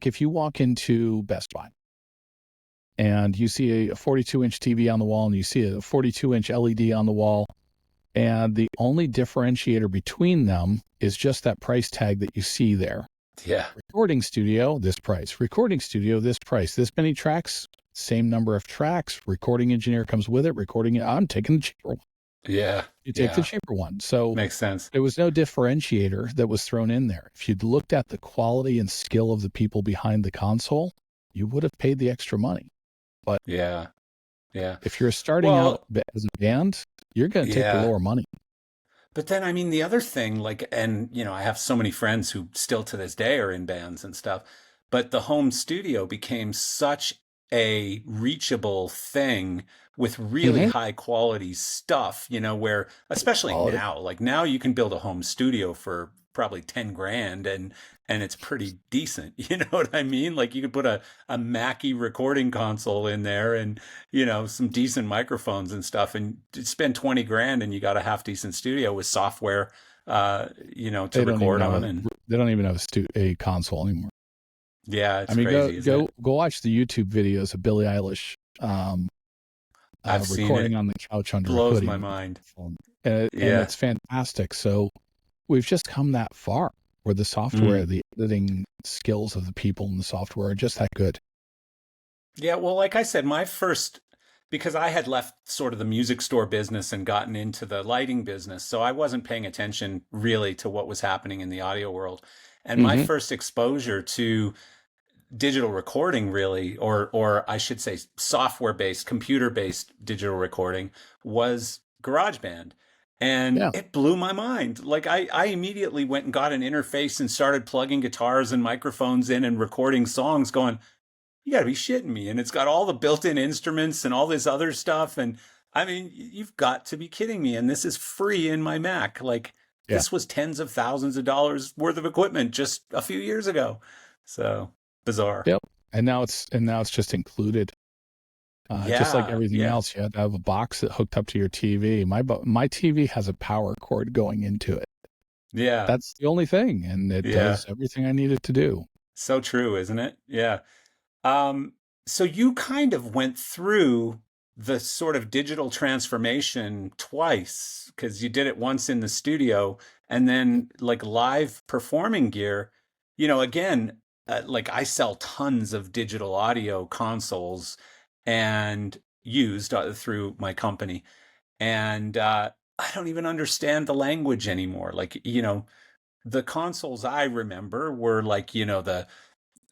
if you walk into Best Buy and you see a 42-inch TV on the wall and you see a 42-inch LED on the wall, and the only differentiator between them is just that price tag that you see there. Yeah. Recording studio, this price. Recording studio, this price. This many tracks, same number of tracks. Recording engineer comes with it. I'm taking the cheaper one. Yeah. You take the cheaper one. So makes sense. There was no differentiator that was thrown in there. If you'd looked at the quality and skill of the people behind the console, you would have paid the extra money. But yeah. If you're starting out as a band, you're going to take the lower money. But then, I mean, the other thing, I have so many friends who still to this day are in bands and stuff, but the home studio became such a reachable thing with really high quality stuff, where, especially now you can build a home studio for probably 10 grand and it's pretty decent. You know what I mean? Like you could put a Mackie recording console in there and, some decent microphones and stuff, and spend 20 grand and you got a half decent studio with software, to record on. And they don't even have a console anymore. Yeah. It's crazy. Go watch the YouTube videos of Billie Eilish, I've seen recording it. on the couch under a blows hoodie. My mind. And it's fantastic. So we've just come that far where the software, the editing skills of the people in the software are just that good. Yeah. Well, like I said, because I had left sort of the music store business and gotten into the lighting business, so I wasn't paying attention really to what was happening in the audio world. And my first exposure to digital recording really, or I should say software-based, computer-based digital recording, was GarageBand. And it blew my mind. Like I immediately went and got an interface and started plugging guitars and microphones in and recording songs going, you got to be shitting me. And it's got all the built-in instruments and all this other stuff. And I mean, you've got to be kidding me. And this is free in my Mac. This was tens of thousands of dollars worth of equipment just a few years ago. So bizarre. Yep. And now it's just included. Just like everything else, you had to have a box that hooked up to your TV. My TV has a power cord going into it. Yeah. That's the only thing. And it does everything I need it to do. So true, isn't it? Yeah. So you kind of went through the sort of digital transformation twice, because you did it once in the studio and then like live performing gear, again, like I sell tons of digital audio consoles, and used through my company. And I don't even understand the language anymore. Like, the consoles I remember were like,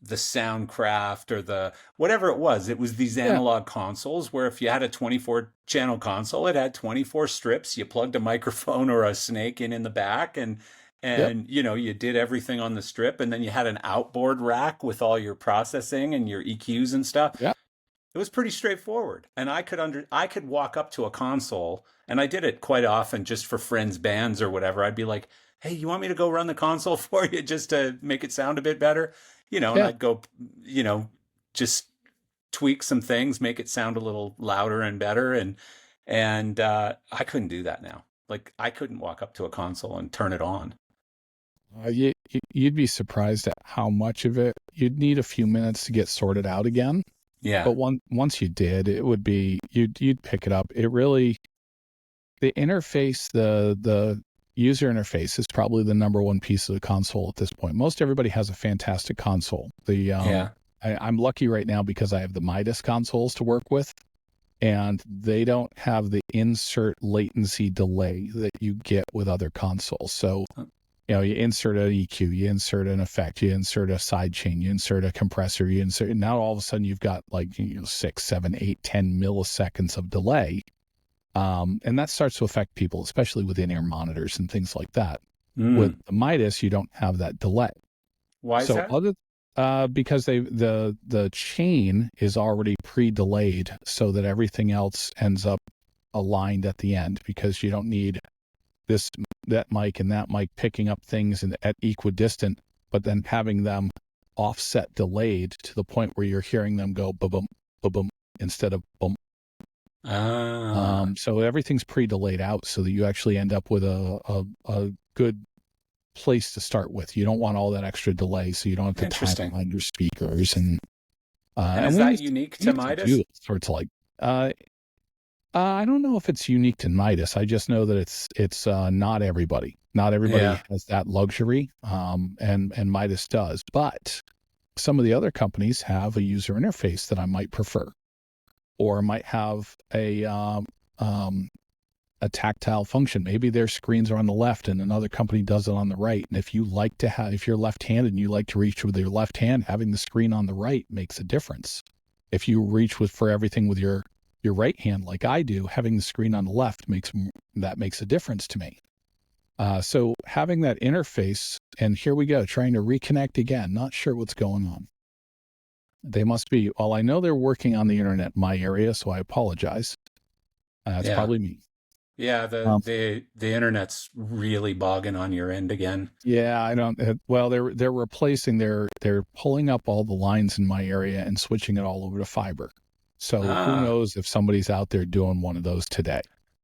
the Soundcraft or the whatever it was. It was these Yeah. analog consoles where if you had a 24 channel console, it had 24 strips. You plugged a microphone or a snake in the back, and Yep. you did everything on the strip, and then you had an outboard rack with all your processing and your EQs and stuff. Yeah. It was pretty straightforward, and I could walk up to a console, and I did it quite often just for friends' bands or whatever. I'd be like, "Hey, you want me to go run the console for you just to make it sound a bit better?" And Yeah. I'd go, just tweak some things, make it sound a little louder and better, and I couldn't do that now. Like, I couldn't walk up to a console and turn it on. You'd be surprised at how much of it you'd need a few minutes to get sorted out again. Yeah, But once you did, it would be you'd pick it up. It really, the interface, the user interface is probably the number one piece of the console at this point. Most everybody has a fantastic console. I'm lucky right now because I have the Midas consoles to work with, and they don't have the insert latency delay that you get with other consoles. So, you insert an EQ, you insert an effect, you insert a sidechain, you insert a compressor, and now all of a sudden you've got like 6, 7, 8, 10 milliseconds of delay. And that starts to affect people, especially with in-ear monitors and things like that. With the Midas, you don't have that delay. Why is that? Because the chain is already pre-delayed so that everything else ends up aligned at the end, because you don't need that mic and that mic picking up things at equidistant, but then having them offset delayed to the point where you're hearing them go ba-boom, ba-boom, instead of boom. So everything's pre-delayed out so that you actually end up with a good place to start with. You don't want all that extra delay, so you don't have to time on your speakers. And is that unique to Midas? Sorts like, I don't know if it's unique to Midas. I just know that it's not everybody. Not everybody has that luxury, and Midas does. But some of the other companies have a user interface that I might prefer, or might have a tactile function. Maybe their screens are on the left and another company does it on the right. And if you're left-handed and you like to reach with your left hand, having the screen on the right makes a difference. If you reach for everything with your right hand, like I do, having the screen on the left makes a difference to me. So having that interface, and here we go, trying to reconnect again, not sure what's going on. They must be, well, I know they're working on the internet in my area, so I apologize. It's probably me. Yeah, the internet's really bogging on your end again. Yeah, I don't. Well, they're replacing they're pulling up all the lines in my area and switching it all over to fiber. So who knows if somebody's out there doing one of those today.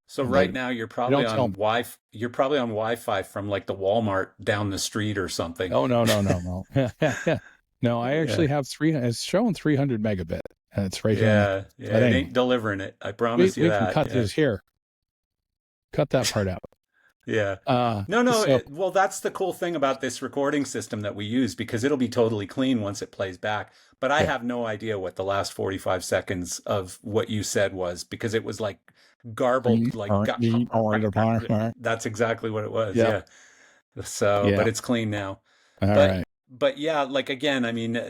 So right now you're probably on Wi-Fi. You're probably on Wi-Fi from like the Walmart down the street or something. Oh no. No, I actually have it's showing 300 megabit, and it's right here. Yeah, it ain't delivering it. I promise you that. We can cut this here. Cut that part out. Yeah. Well, that's the cool thing about this recording system that we use, because it'll be totally clean once it plays back. But I have no idea what the last 45 seconds of what you said was, because it was like garbled, that's exactly what it was. Yeah. So, but it's clean now. All right. But yeah, like again, I mean,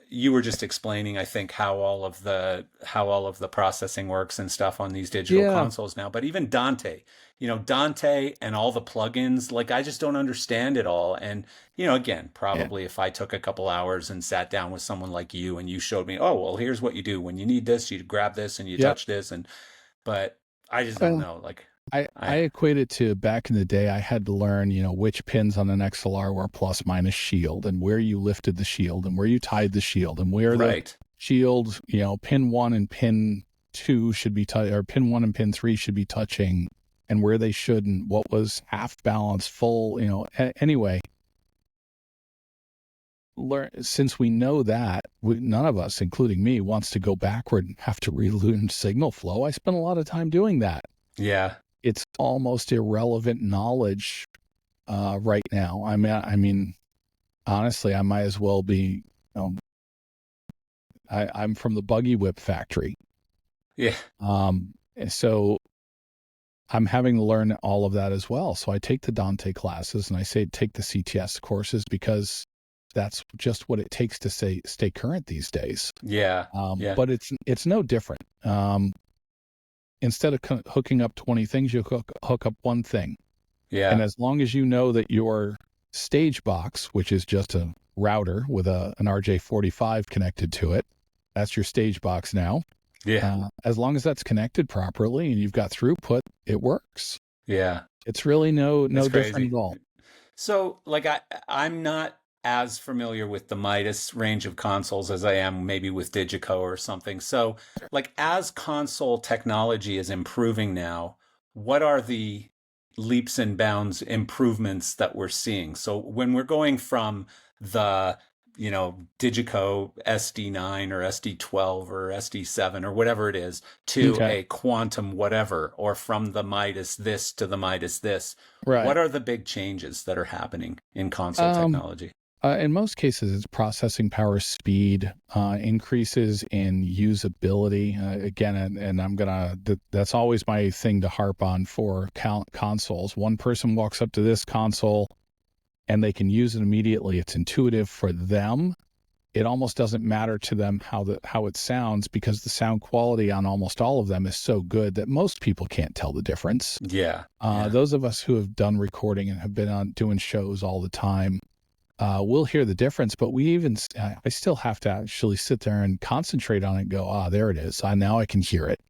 you were just explaining, I think, how all of the processing works and stuff on these digital consoles now. But even Dante and all the plugins, like I just don't understand it all. And again, probably if I took a couple hours and sat down with someone like you and you showed me, oh well, here's what you do when you need this, you grab this and you touch this, but I just don't know, like. I equate it to back in the day, I had to learn, which pins on an XLR were plus minus shield, and where you lifted the shield and where you tied the shield and where the shield, pin 1 and pin 2 should be or pin 1 and pin 3 should be touching, and where they shouldn't, what was half balance, full, anyway. Since we know that, none of us, including me, wants to go backward and have to relearn signal flow. I spent a lot of time doing that. Yeah. It's almost irrelevant knowledge right now. I mean, honestly, I might as well be. I'm from the buggy whip factory. Yeah. And so I'm having to learn all of that as well. So I take the Dante classes, and I say take the CTS courses because that's just what it takes to stay current these days. Yeah. Yeah. But it's no different. Instead of hooking up 20 things, you hook up one thing. And Yeah. as long as you know that your stage box, which is just a router with an RJ45 connected to it, that's your stage box now. Yeah. As long as that's connected properly and you've got throughput, it works. Yeah. It's really no It's different crazy. at all. So, like, I'm not as familiar with the Midas range of consoles as I am maybe with Digico or something. So, like, as console technology is improving now, what are the leaps and bounds improvements that we're seeing? So, when we're going from the Digico SD9 or SD12 or SD7 or whatever it is to Okay. a quantum whatever, or from the Midas this to the Midas this, Right. what are the big changes that are happening in console Um, technology? in most cases, it's processing power speed, increases in usability. Again, and that's always my thing to harp on for consoles. One person walks up to this console and they can use it immediately. It's intuitive for them. It almost doesn't matter to them how it sounds, because the sound quality on almost all of them is so good that most people can't tell the difference. Yeah. Yeah. Those of us who have done recording and have been on doing shows all the time, we'll hear the difference, but I still have to actually sit there and concentrate on it and go, there it is. Now I can hear it.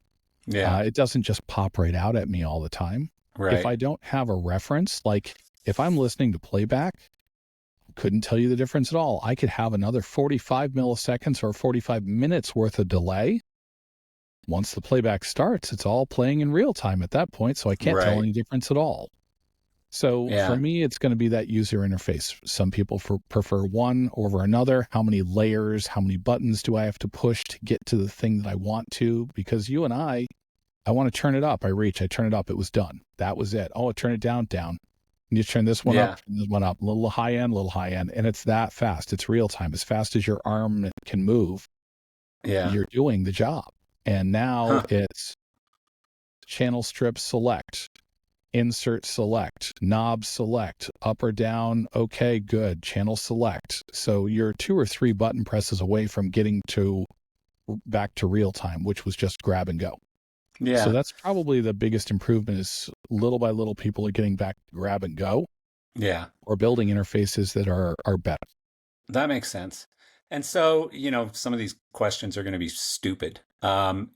Yeah. It doesn't just pop right out at me all the time. Right. If I don't have a reference, like if I'm listening to playback, couldn't tell you the difference at all. I could have another 45 milliseconds or 45 minutes worth of delay. Once the playback starts, it's all playing in real time at that point, so I can't tell Right. any difference at all. So Yeah. for me, it's going to be that user interface. Some people prefer one over another. How many layers, how many buttons do I have to push to get to the thing that I want to? Because you and I want to turn it up. I turn it up. It was done. That was it. Oh, I turn it down. You turn this one Yeah. up, turn this one up, a little high end, and it's that fast. It's real time. As fast as your arm can move, Yeah. you're doing the job. And now it's channel strip select, insert select, knob select, up or down, okay, good, channel select. So you're 2 or 3 button presses away from getting back to real time, which was just grab and go. Yeah. So that's probably the biggest improvement, is little by little people are getting back to grab and go. Yeah. Or building interfaces that are better. That makes sense. And so, some of these questions are going to be stupid,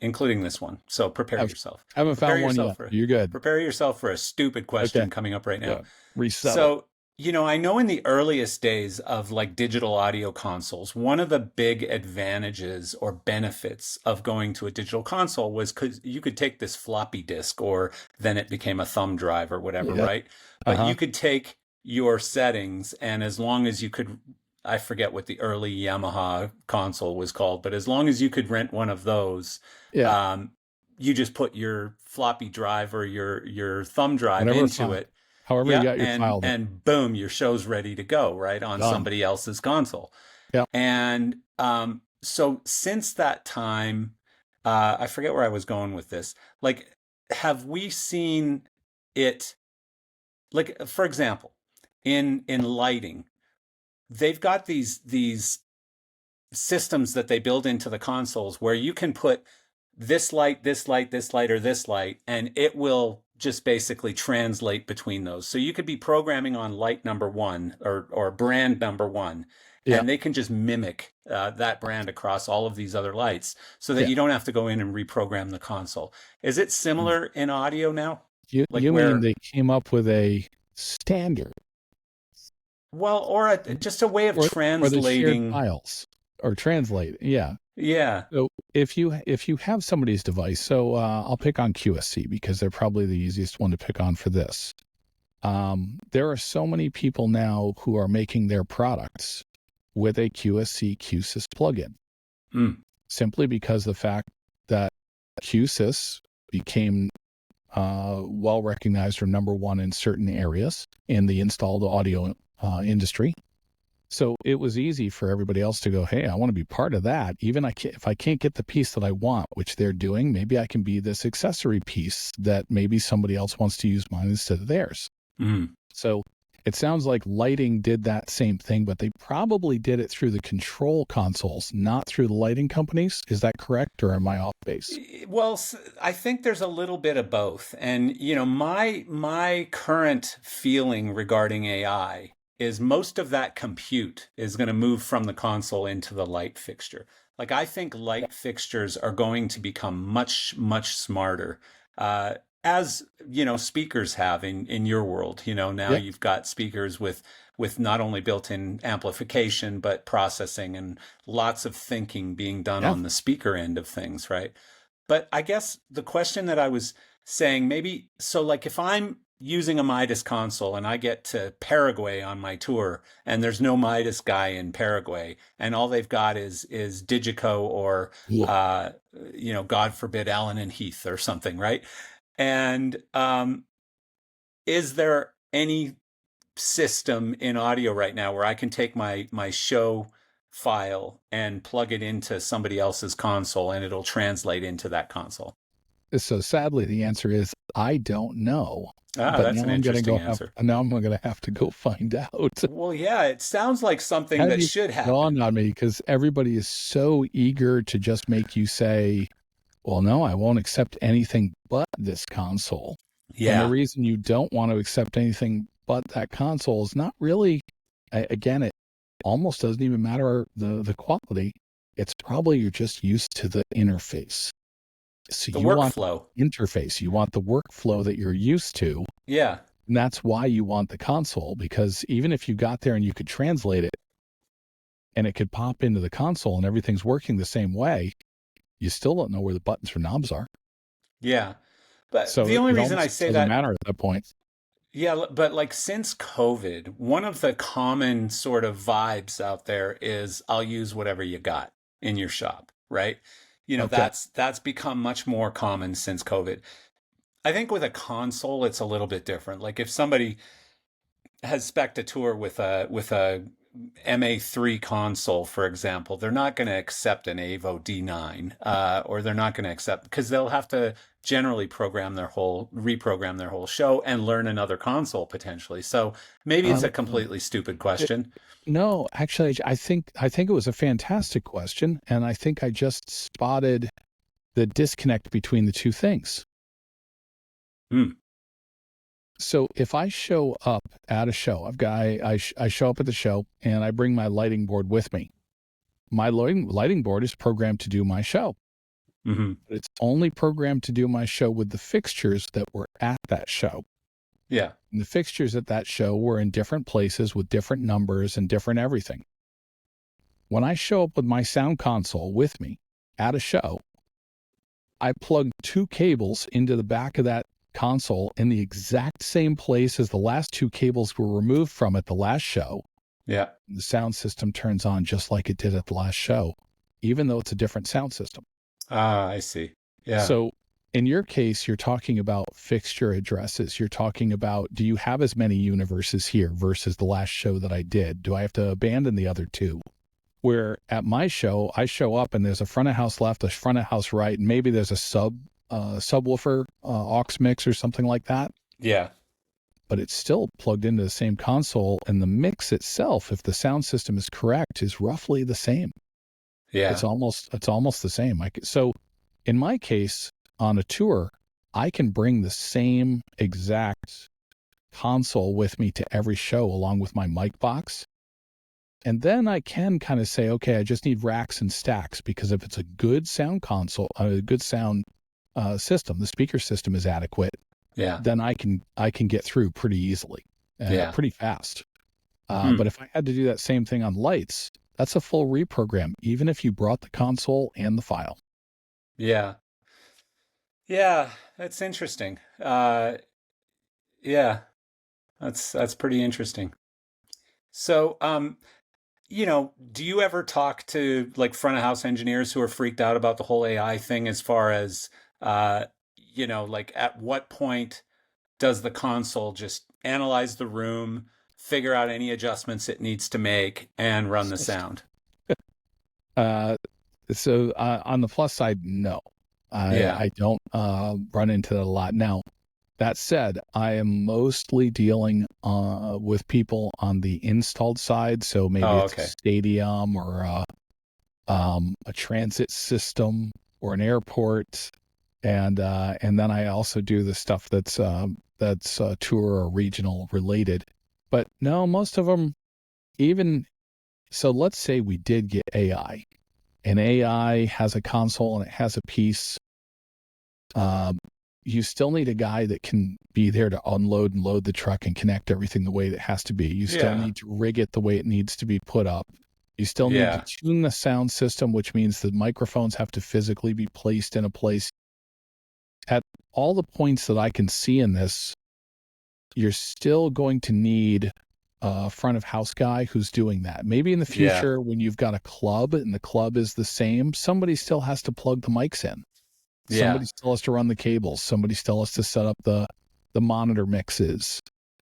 including this one. So prepare yourself. I haven't found one yet. You're good. Prepare yourself for a stupid question coming up right now. Yeah. Reset. So, I know in the earliest days of like digital audio consoles, one of the big advantages or benefits of going to a digital console was because you could take this floppy disk, or then it became a thumb drive or whatever, right? But you could take your settings, and as long as you could, I forget what the early Yamaha console was called, but as long as you could rent one of those, you just put your floppy drive or your thumb drive into it. However you got your file. And boom, your show's ready to go, right, on somebody else's console. Yeah. And so since that time, I forget where I was going with this. Like, have we seen it, like, for example, in lighting, they've got these systems that they build into the consoles where you can put this light, this light, this light, or this light, and it will just basically translate between those. So you could be programming on light number one or brand number one, and they can just mimic that brand across all of these other lights, so that you don't have to go in and reprogram the console. Is it similar in audio now? You mean they came up with a standard? Well, or just a way of translating files or translate. Yeah. Yeah. So if you have somebody's device, so I'll pick on QSC because they're probably the easiest one to pick on for this. There are so many people now who are making their products with a QSC QSys plugin, simply because the fact that QSys became well recognized for number one in certain areas in the installed audio industry. So it was easy for everybody else to go, hey, I want to be part of that. Even if I can't get the piece that I want, which they're doing, maybe I can be this accessory piece that maybe somebody else wants to use mine instead of theirs. Mm. So it sounds like lighting did that same thing, but they probably did it through the control consoles, not through the lighting companies. Is that correct, or am I off base? Well, I think there's a little bit of both. And, my current feeling regarding AI is most of that compute is going to move from the console into the light fixture. Like, I think light fixtures are going to become much, much smarter. As speakers have in your world. Now Yeah. you've got speakers with not only built-in amplification but processing and lots of thinking being done Yeah. on the speaker end of things, right? But I guess the question that I was saying, maybe, so like if I'm using a Midas console and I get to Paraguay on my tour and there's no Midas guy in Paraguay and all they've got is Digico or God forbid Allen and Heath or something, right? And is there any system in audio right now where I can take my show file and plug it into somebody else's console and it'll translate into that console? So sadly, the answer is I don't know. Ah, But that's now an I'm going to interesting go answer. now I'm going to have to go find out. Well, yeah, it sounds like something Have that you should dawned happen. on me because everybody is so eager to just make you say, well, no, I won't accept anything but this console. And the Yeah, reason you don't want to accept anything but that console is not really, again, it almost doesn't even matter the quality. It's probably you're just used to the interface. So the you want workflow. interface, you want the workflow that you're used to. Yeah, And that's why you want the console, because even if you got there and you could translate it and it could pop into the console and everything's working the same way, you still don't know where the buttons or knobs are. yeah. But So the only it reason I almost say doesn't that, matter at that point. yeah, but like since COVID, one of the common sort of vibes out there is I'll use whatever you got in your shop, right? Okay. That's become much more common since COVID. I think with a console, it's a little bit different. Like if somebody has spec'd a tour with a MA3 console, for example, they're not going to accept an Avo D9, or they're not going to accept because they'll have to generally reprogram their whole show and learn another console potentially. So maybe it's Um, a completely stupid question. no, actually, I think it was a fantastic question, and I think I just spotted the disconnect between the two things. Hmm. So if I show up at a show, I show up at the show and I bring my lighting board with me. My lighting board is programmed to do my show. Hmm. But it's only programmed to do my show with the fixtures that were at that show. Yeah. And the fixtures at that show were in different places with different numbers and different everything. When I show up with my sound console with me at a show, I plug two cables into the back of that console in the exact same place as the last two cables were removed from at the last show. Yeah. The sound system turns on just like it did at the last show, even though it's a different sound system. Ah, I see. Yeah. So in your case, you're talking about fixture addresses. You're talking about, do you have as many universes here versus the last show that I did? Do I have to abandon the other two? Where at my show, I show up and there's a front of house left, a front of house right, and maybe there's a subwoofer, aux mix or something like that. Yeah. But it's still plugged into the same console, and the mix itself, if the sound system is correct, is roughly the same. Yeah. It's almost the same. So in my case, on a tour, I can bring the same exact console with me to every show along with my mic box. And then I can kind of say, okay, I just need racks and stacks, because if it's a good sound console, a good sound system, the speaker system is adequate, Yeah. then I can get through pretty easily, Yeah. pretty fast. Hmm. But if I had to do that same thing on lights, that's a full reprogram, even if you brought the console and the file. Yeah. Yeah. That's interesting. Yeah. That's pretty interesting. So, do you ever talk to like front of house engineers who are freaked out about the whole AI thing as far as, like at what point does the console just analyze the room, figure out any adjustments it needs to make, and run the sound. So on the plus side, no, I don't run into that a lot. Now, that said, I am mostly dealing with people on the installed side. So maybe it's a stadium or a transit system or an airport, and then I also do the stuff that's tour or regional related. But no, most of them, even so. Let's say we did get AI, and AI has a console and it has a piece. You still need a guy that can be there to unload and load the truck and connect everything the way that has to be. You still need to rig it the way it needs to be put up. You still need to tune the sound system, which means the microphones have to physically be placed in a place. At all the points that I can see in this, you're still going to need a front of house guy who's doing that. Maybe in the future, when you've got a club and the club is the same, somebody still has to plug the mics in. Somebody still has to run the cables. Somebody still has to set up the monitor mixes.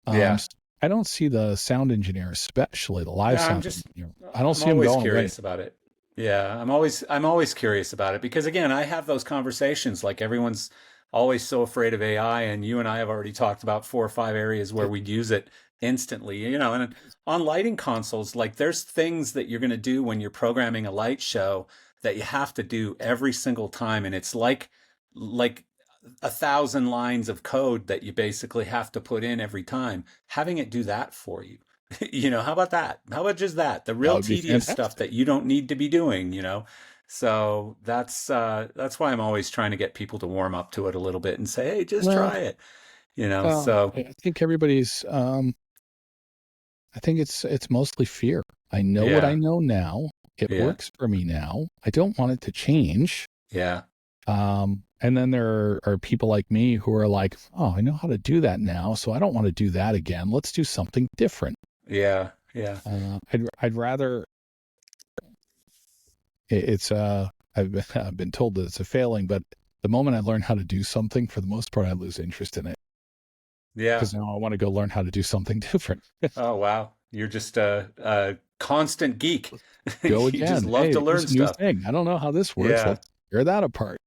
I don't see the sound engineer, especially the live sound engineer. I don't see him going curious about it. Yeah, I'm always curious about it because again, I have those conversations. Like everyone's always so afraid of AI, and you and I have already talked about 4 or 5 areas where we'd use it instantly. You know, and on lighting consoles, like there's things that you're going to do when you're programming a light show that you have to do every single time, and it's like 1,000 lines of code that you basically have to put in every time. Having it do that for you, you know, how about that? How about just that? The real tedious stuff that you don't need to be doing, you know. So that's why I'm always trying to get people to warm up to it a little bit and say, hey, just try it, you know. So I think everybody's. I think it's mostly fear. I know what I know now. It works for me now. I don't want it to change. Yeah. And then there are people like me who are like, oh, I know how to do that now, so I don't want to do that again. Let's do something different. Yeah. Yeah. I'd rather. I've been told that it's a failing, but the moment I learn how to do something, for the most part, I lose interest in it. Yeah. Because now I want to go learn how to do something different. Oh, wow. You're just a constant geek. Go again. You just love to learn stuff. New thing. I don't know how this works. Yeah. Let's figure that apart.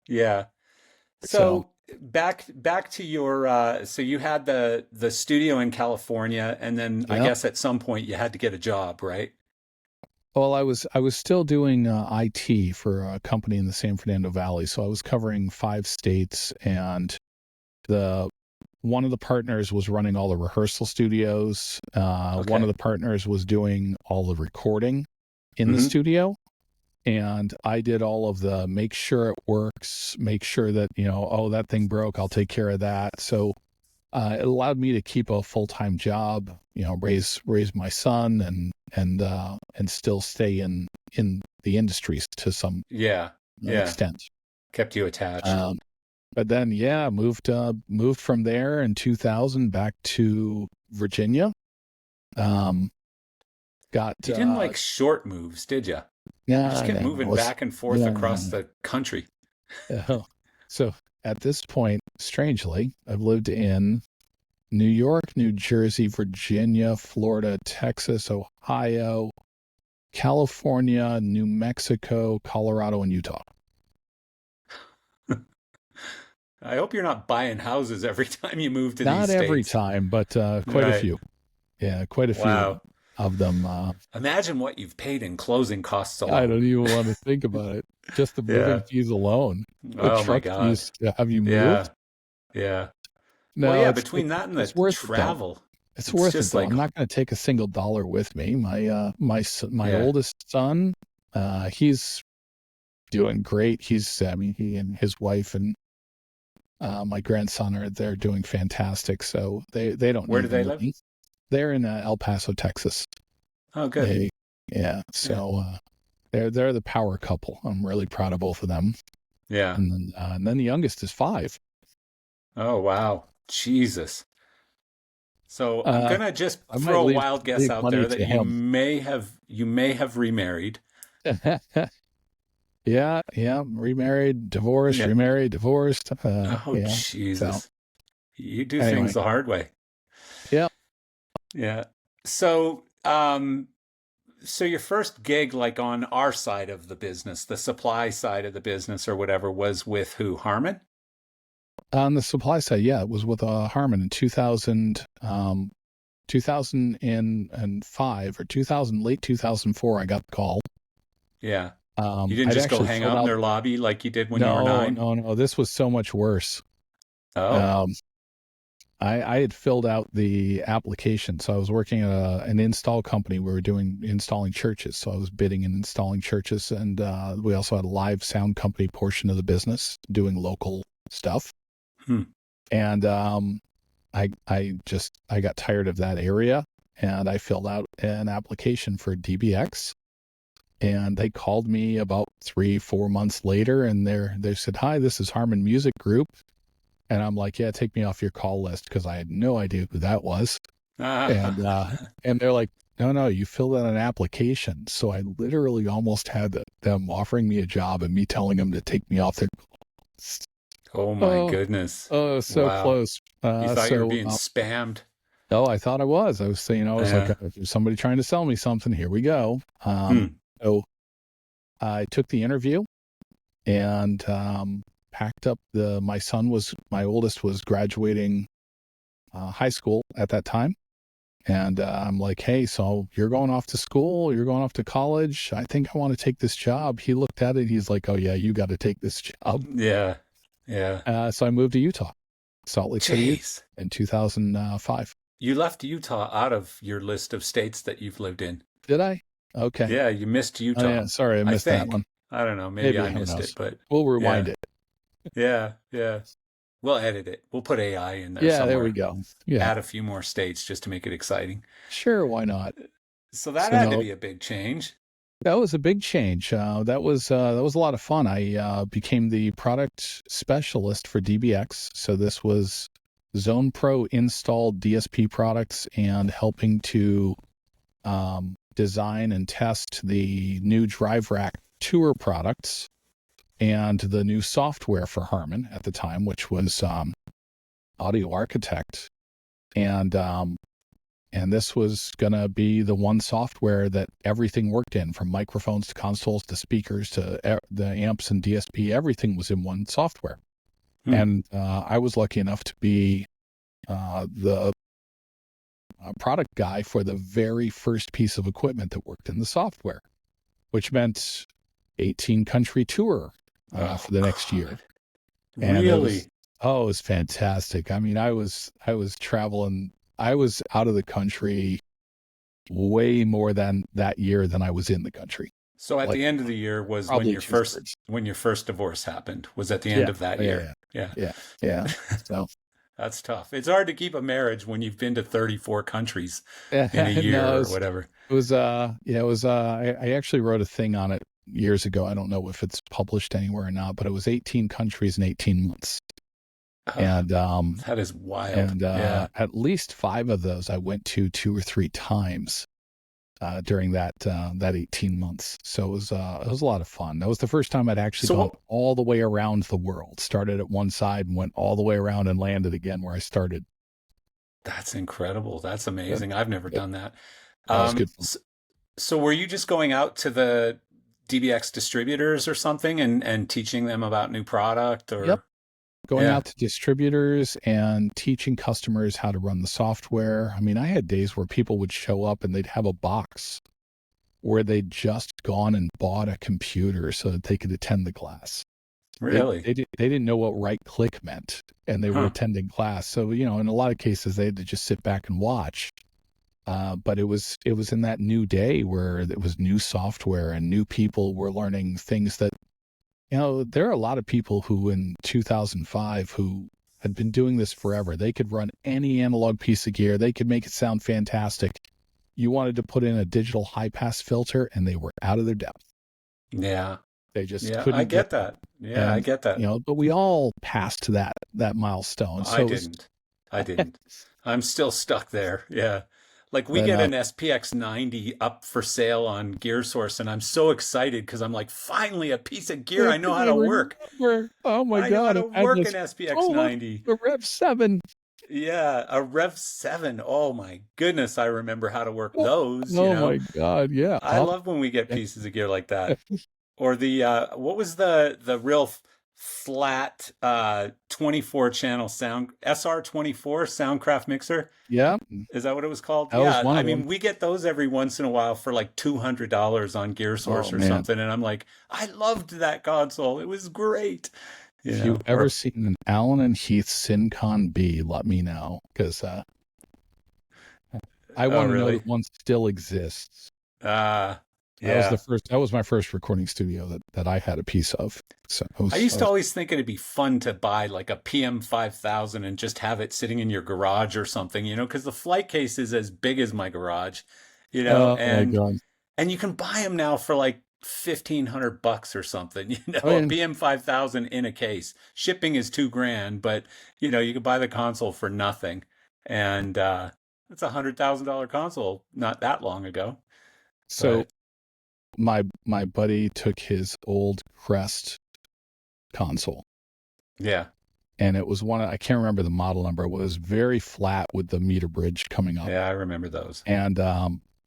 Yeah. So back to your so you had the studio in California, and then I guess at some point you had to get a job, right? Well, I was still doing IT for a company in the San Fernando Valley, so I was covering 5 states, and one of the partners was running all the rehearsal studios. One of the partners was doing all the recording in the studio. And I did all of the make sure it works, make sure that, you know, oh, that thing broke, I'll take care of that. So it allowed me to keep a full-time job, you know, raise my son and still stay in the industry to some extent. Kept you attached. But then, moved from there in 2000 back to Virginia. You didn't like short moves, did you? Yeah, you just kept moving back and forth across the country. So at this point, strangely, I've lived in New York, New Jersey, Virginia, Florida, Texas, Ohio, California, New Mexico, Colorado, and Utah. I hope you're not buying houses every time you move to these states. Not every time, but quite a few. Yeah, quite a few of them. Imagine what you've paid in closing costs alone. I don't even want to think about it. Just the moving fees alone. Oh my God. Have you moved? Yeah. No, well, between that and the travel. It's worth it, though. I'm not going to take a single dollar with me. My oldest son, he's doing great. He and his wife and my grandson they're doing fantastic. So they don't. Where do they live? They're in El Paso, Texas. Oh, good. So they're the power couple. I'm really proud of both of them. Yeah. And then the youngest is 5. Oh, wow. Jesus. So I'm gonna just throw a wild guess out there that you may have remarried. Yeah, remarried, divorced, remarried, divorced. Jesus. So, you do things the hard way. Yeah. Yeah. So, so your first gig, like on our side of the business, the supply side of the business or whatever, was with who? Harman? On the supply side, yeah, it was with Harman in 2005 or 2000, late 2004. I got the call. Yeah. You didn't I'd just go actually hang filled out in out. their lobby like you did when you were No, 9? no, no. This was so much worse. Oh, Um, I had filled out the application. So I was working at an install company. We were doing installing churches. So I was bidding and installing churches. And we also had a live sound company portion of the business doing local stuff. hmm. And I got tired of that area, and I filled out an application for DBX. And they called me about 3-4 months later, and they said, "Hi, this is Harman Music Group." And I'm like, "Yeah, take me off your call list," because I had no idea who that was. And and they're like, "No, no, you filled out an application." So I literally almost had them offering me a job and me telling them to take me off their call list. Oh my Oh, goodness. oh, so Wow. close. You thought you were being spammed. Oh, I thought I was. I was saying, I was like, Yeah. there's somebody trying to sell me something. Here we go. Hmm. So I took the interview and packed up my oldest was graduating high school at that time. And I'm like, "Hey, so you're going off to school, you're going off to college. I think I want to take this job." He looked at it. He's like, "Oh yeah, you got to take this job." Yeah. Yeah. So I moved to Utah, Salt Lake City, Jeez. in 2005. You left Utah out of your list of states that you've lived in. Did I? Okay. Yeah, you missed Oh Utah. yeah, sorry, I I missed that think. one. I don't know. Maybe I Who missed knows? it, but We'll rewind yeah. it. Yeah. Yeah. We'll edit it. We'll put AI in there Yeah, there we somewhere. go. Yeah, Add a few more states just to make it exciting. sure, why not? So that So had to no, be a big change. that was a big change. That was a lot of fun. I became the product specialist for DBX. So this was Zone Pro installed DSP products and helping to design and test the new Drive Rack Tour products and the new software for Harman at the time, which was Audio Architect. And this was going to be the one software that everything worked in, from microphones to consoles to speakers to the amps and DSP. Everything was in one software. And I was lucky enough to be the product guy for the very first piece of equipment that worked in the software, which meant 18-country tour for the next year. And Really? it was fantastic. I mean, I was traveling. I was out of the country way more than that year than I was in the country. So at the end of the year was when probably your 2/3. first divorce happened. Was at the end of that year. Yeah. So That's tough. It's hard to keep a marriage when you've been to 34 countries yeah, in a year no, or whatever. it was I actually wrote a thing on it years ago. I don't know if it's published anywhere or not, but it was 18 countries in 18 months. And that is wild. And at least 5 of those I went to 2 or 3 times during that 18 months. So it was a lot of fun. That was the first time I'd actually gone all the way around the world. Started at one side and went all the way around and landed again where I started. That's incredible. That's amazing. I've never done that. That was good fun. So were you just going out to the DBX distributors or something and teaching them about new product? Or Yep. Going out to distributors and teaching customers how to run the software. I mean, I had days where people would show up and they'd have a box where they'd just gone and bought a computer so that they could attend the class. Really? They didn't know what right click meant, and they were attending class. So, in a lot of cases, they had to just sit back and watch. But it was in that new day where it was new software and new people were learning things that, there are a lot of people who in 2005 who had been doing this forever. They could run any analog piece of gear. They could make it sound fantastic. You wanted to put in a digital high pass filter and they were out of their depth. Yeah. They just couldn't. I get that. Yeah, I get that. But we all passed that milestone. So I didn't. I'm still stuck there. Yeah. Like we get an SPX 90 up for sale on GearSource, and I'm so excited because I'm like, finally a piece of gear I know how to work. Oh my God. I know how to work an SPX 90. The Rev 7 Yeah, a Rev 7. Oh my goodness, I remember how to work those, Oh my God. Yeah. I love when we get pieces of gear like that. Or the what was the real flat 24 channel sound SR24 Soundcraft mixer? Yeah. Is that what it was called? That was Yeah, one I of mean, them. we get those every once in a while for like $200 on Oh GearSource or man. something, and I'm like, I loved that console. It was great. If you've ever Or seen an Allen and Heath Syncon B, let me know, because I oh want to know really? that one still exists. Uh That was yeah. that was my first recording studio that I had a piece of. So I used to always think it'd be fun to buy like a PM5000 and just have it sitting in your garage or something, because the flight case is as big as my garage, oh my and God. you can buy them now for like $1,500 or something, Oh a yeah. PM5000 in a case. Shipping is $2,000, but you can buy the console for nothing. And it's $100,000 console not that long ago. So But my buddy took his old Crest console, yeah. and it was I can't remember the model number. It was very flat with the meter bridge coming up. Yeah, I remember those. And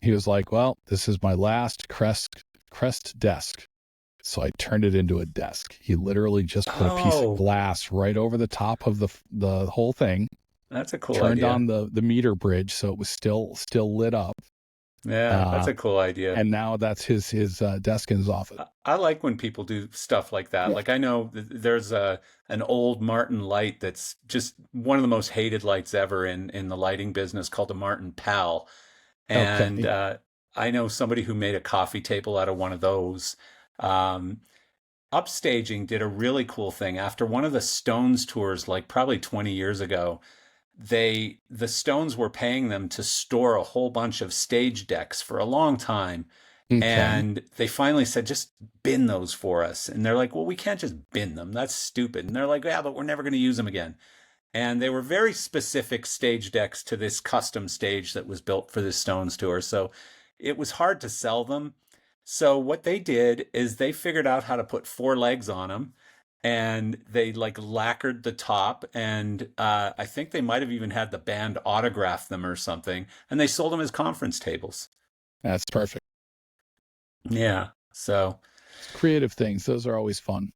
he was like, "Well, this is my last Crest desk." So I turned it into a desk. He literally just put a piece of Oh, glass right over the top of the whole thing, that's a cool turned idea. on the meter bridge so it was still lit up. Yeah, that's Uh, a cool idea. and now that's his desk in his office. I like when people do stuff like that. Like I know there's an old Martin light that's just one of the most hated lights ever in the lighting business called the Martin Pal. And Okay. I know somebody who made a coffee table out of one of those. Um, Upstaging did a really cool thing after one of the Stones tours, like probably 20 years ago. The Stones were paying them to store a whole bunch of stage decks for a long time, Okay. and they finally said, just bin those for us. And they're like, well, we can't just bin them. That's stupid. And they're like, yeah, but we're never going to use them again. And they were very specific stage decks to this custom stage that was built for the Stones tour. So it was hard to sell them. So what they did is they figured out how to put four legs on them, and they like lacquered the top, and I think they might have even had the band autograph them or something, and they sold them as conference tables. That's perfect. Yeah. So Creative things. Those are always fun.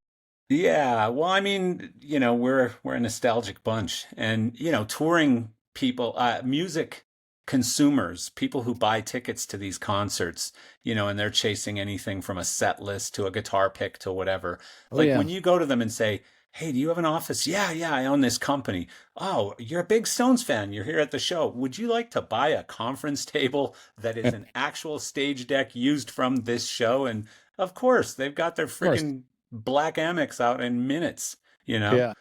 yeah, well, I mean, we're a nostalgic bunch, and touring people, music consumers, people who buy tickets to these concerts, and they're chasing anything from a set list to a guitar pick to whatever. Oh Like yeah. when you go to them and say, "Hey, do you have an office?" "Yeah, yeah, I own this company." "Oh, you're a big Stones fan. You're here at the show. Would you like to buy a conference table that is Of an actual stage deck used from this show?" And of course, they've got their course. freaking black Amex out in minutes. Yeah.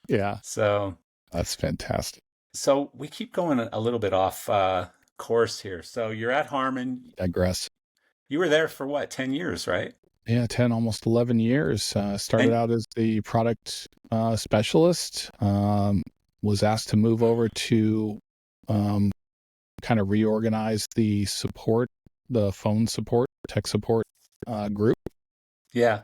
Yeah. So, That's fantastic. we keep going a little bit off course here. So you're at Harman. Digress. You were there for what, 10 years, right? Yeah, 10, almost 11 years. Started And out as the product specialist. Was asked to move over to um, kind of reorganize the phone support, tech support group. yeah,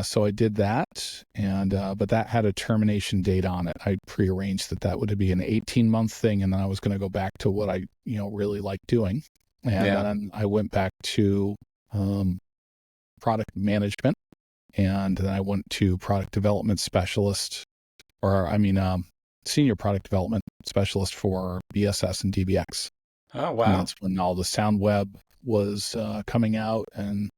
So I did that, and but that had a termination date on it. I prearranged that would be an 18-month thing, and then I was going to go back to what I really like doing, and yeah, then I went back to product management, and then I went to product development specialist, or I mean, senior product development specialist for BSS and DBX, oh, and wow. that's when all the SoundWeb was coming out, and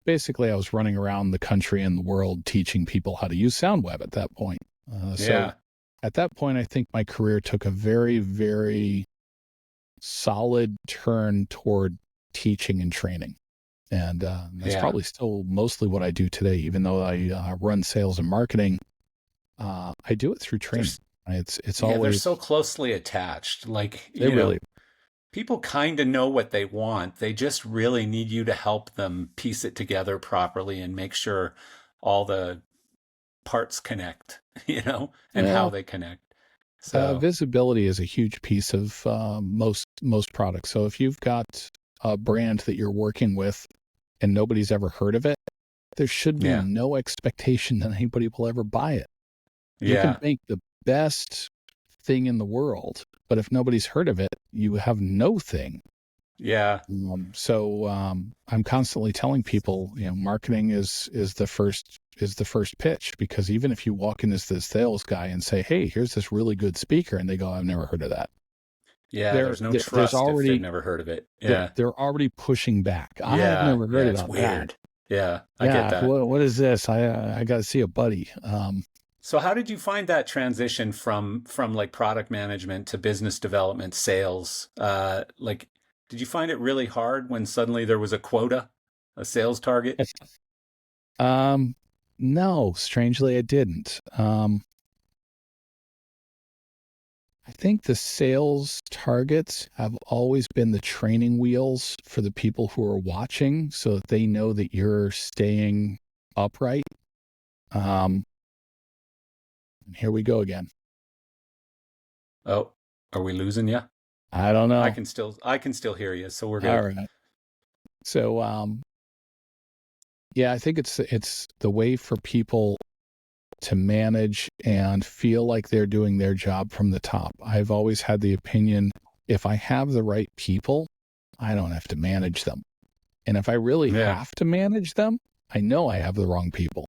basically I was running around the country and the world teaching people how to use SoundWeb at that point. So Yeah, at that point, I think my career took a very, very solid turn toward teaching and training. And that's yeah. probably still mostly what I do today, even though I run sales and marketing. I do it through training. There's, It's yeah, they're always, so closely attached. Like, they really, people kind of know what they want. They just really need you to help them piece it together properly and make sure all the parts connect, and how well, they connect. So, visibility is a huge piece of most products. So if you've got a brand that you're working with and nobody's ever heard of it, there should be yeah, no expectation that anybody will ever buy it. You can yeah, make the best thing in the world, but if nobody's heard of it, you have no thing. Yeah. So I'm constantly telling people, marketing is the first pitch, because even if you walk in as the sales guy and say, hey, here's this really good speaker, and they go, I've never heard of that. Yeah. There's no there's trust if already, they've never heard of it. Yeah. they're already pushing back. I've Yeah. never heard It's of weird. that. Yeah. I get that. What is this? I got to see a buddy. So how did you find that transition from like product management to business development, sales? Like, did you find it really hard when suddenly there was a quota, a sales target? No, strangely, I didn't. I think the sales targets have always been the training wheels for the people who are watching, so that they know that you're staying upright. And here we go again. Oh, are we losing you? I don't know. I can still hear you, so we're good. All right. So, yeah, I think it's the way for people to manage and feel like they're doing their job from the top. I've always had the opinion, if I have the right people, I don't have to manage them. And if I really have to manage them, I know I have the wrong people.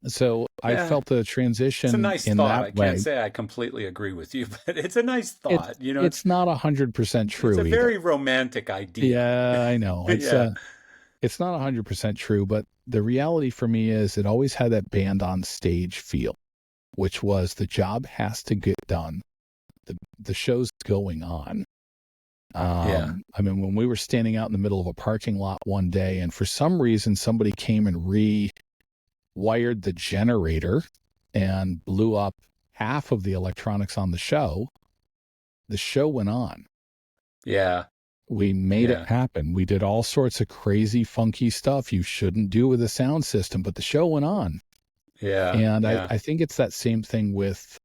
So I felt the transition it's a nice in thought. that way. I can't say I completely agree with you, but it's a nice thought. It's not 100% true. It's a either. very romantic idea. Yeah, I know. It's not 100% true, but the reality for me is it always had that band on stage feel, which was the job has to get done. The show's going on. I mean, when we were standing out in the middle of a parking lot one day, and for some reason somebody came and rewired the generator and blew up half of the electronics on the show went on. Yeah. We made it happen. We did all sorts of crazy, funky stuff you shouldn't do with a sound system, but the show went on. Yeah. And I think it's that same thing with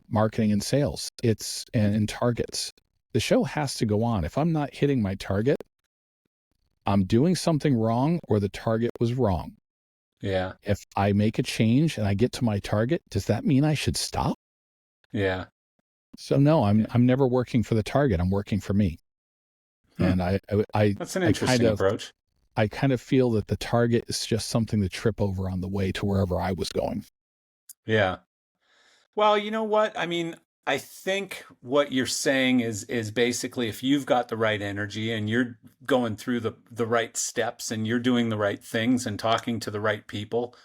marketing and sales. It's and targets. The show has to go on. If I'm not hitting my target, I'm doing something wrong, or the target was wrong. Yeah. If I make a change and I get to my target, does that mean I should stop? Yeah. So no, I'm never working for the target. I'm working for me. And I that's an interesting approach. I kind of feel that the target is just something to trip over on the way to wherever I was going. Yeah. Well, you know what? I mean, I think what you're saying is basically, if you've got the right energy and you're going through the right steps and you're doing the right things and talking to the right people,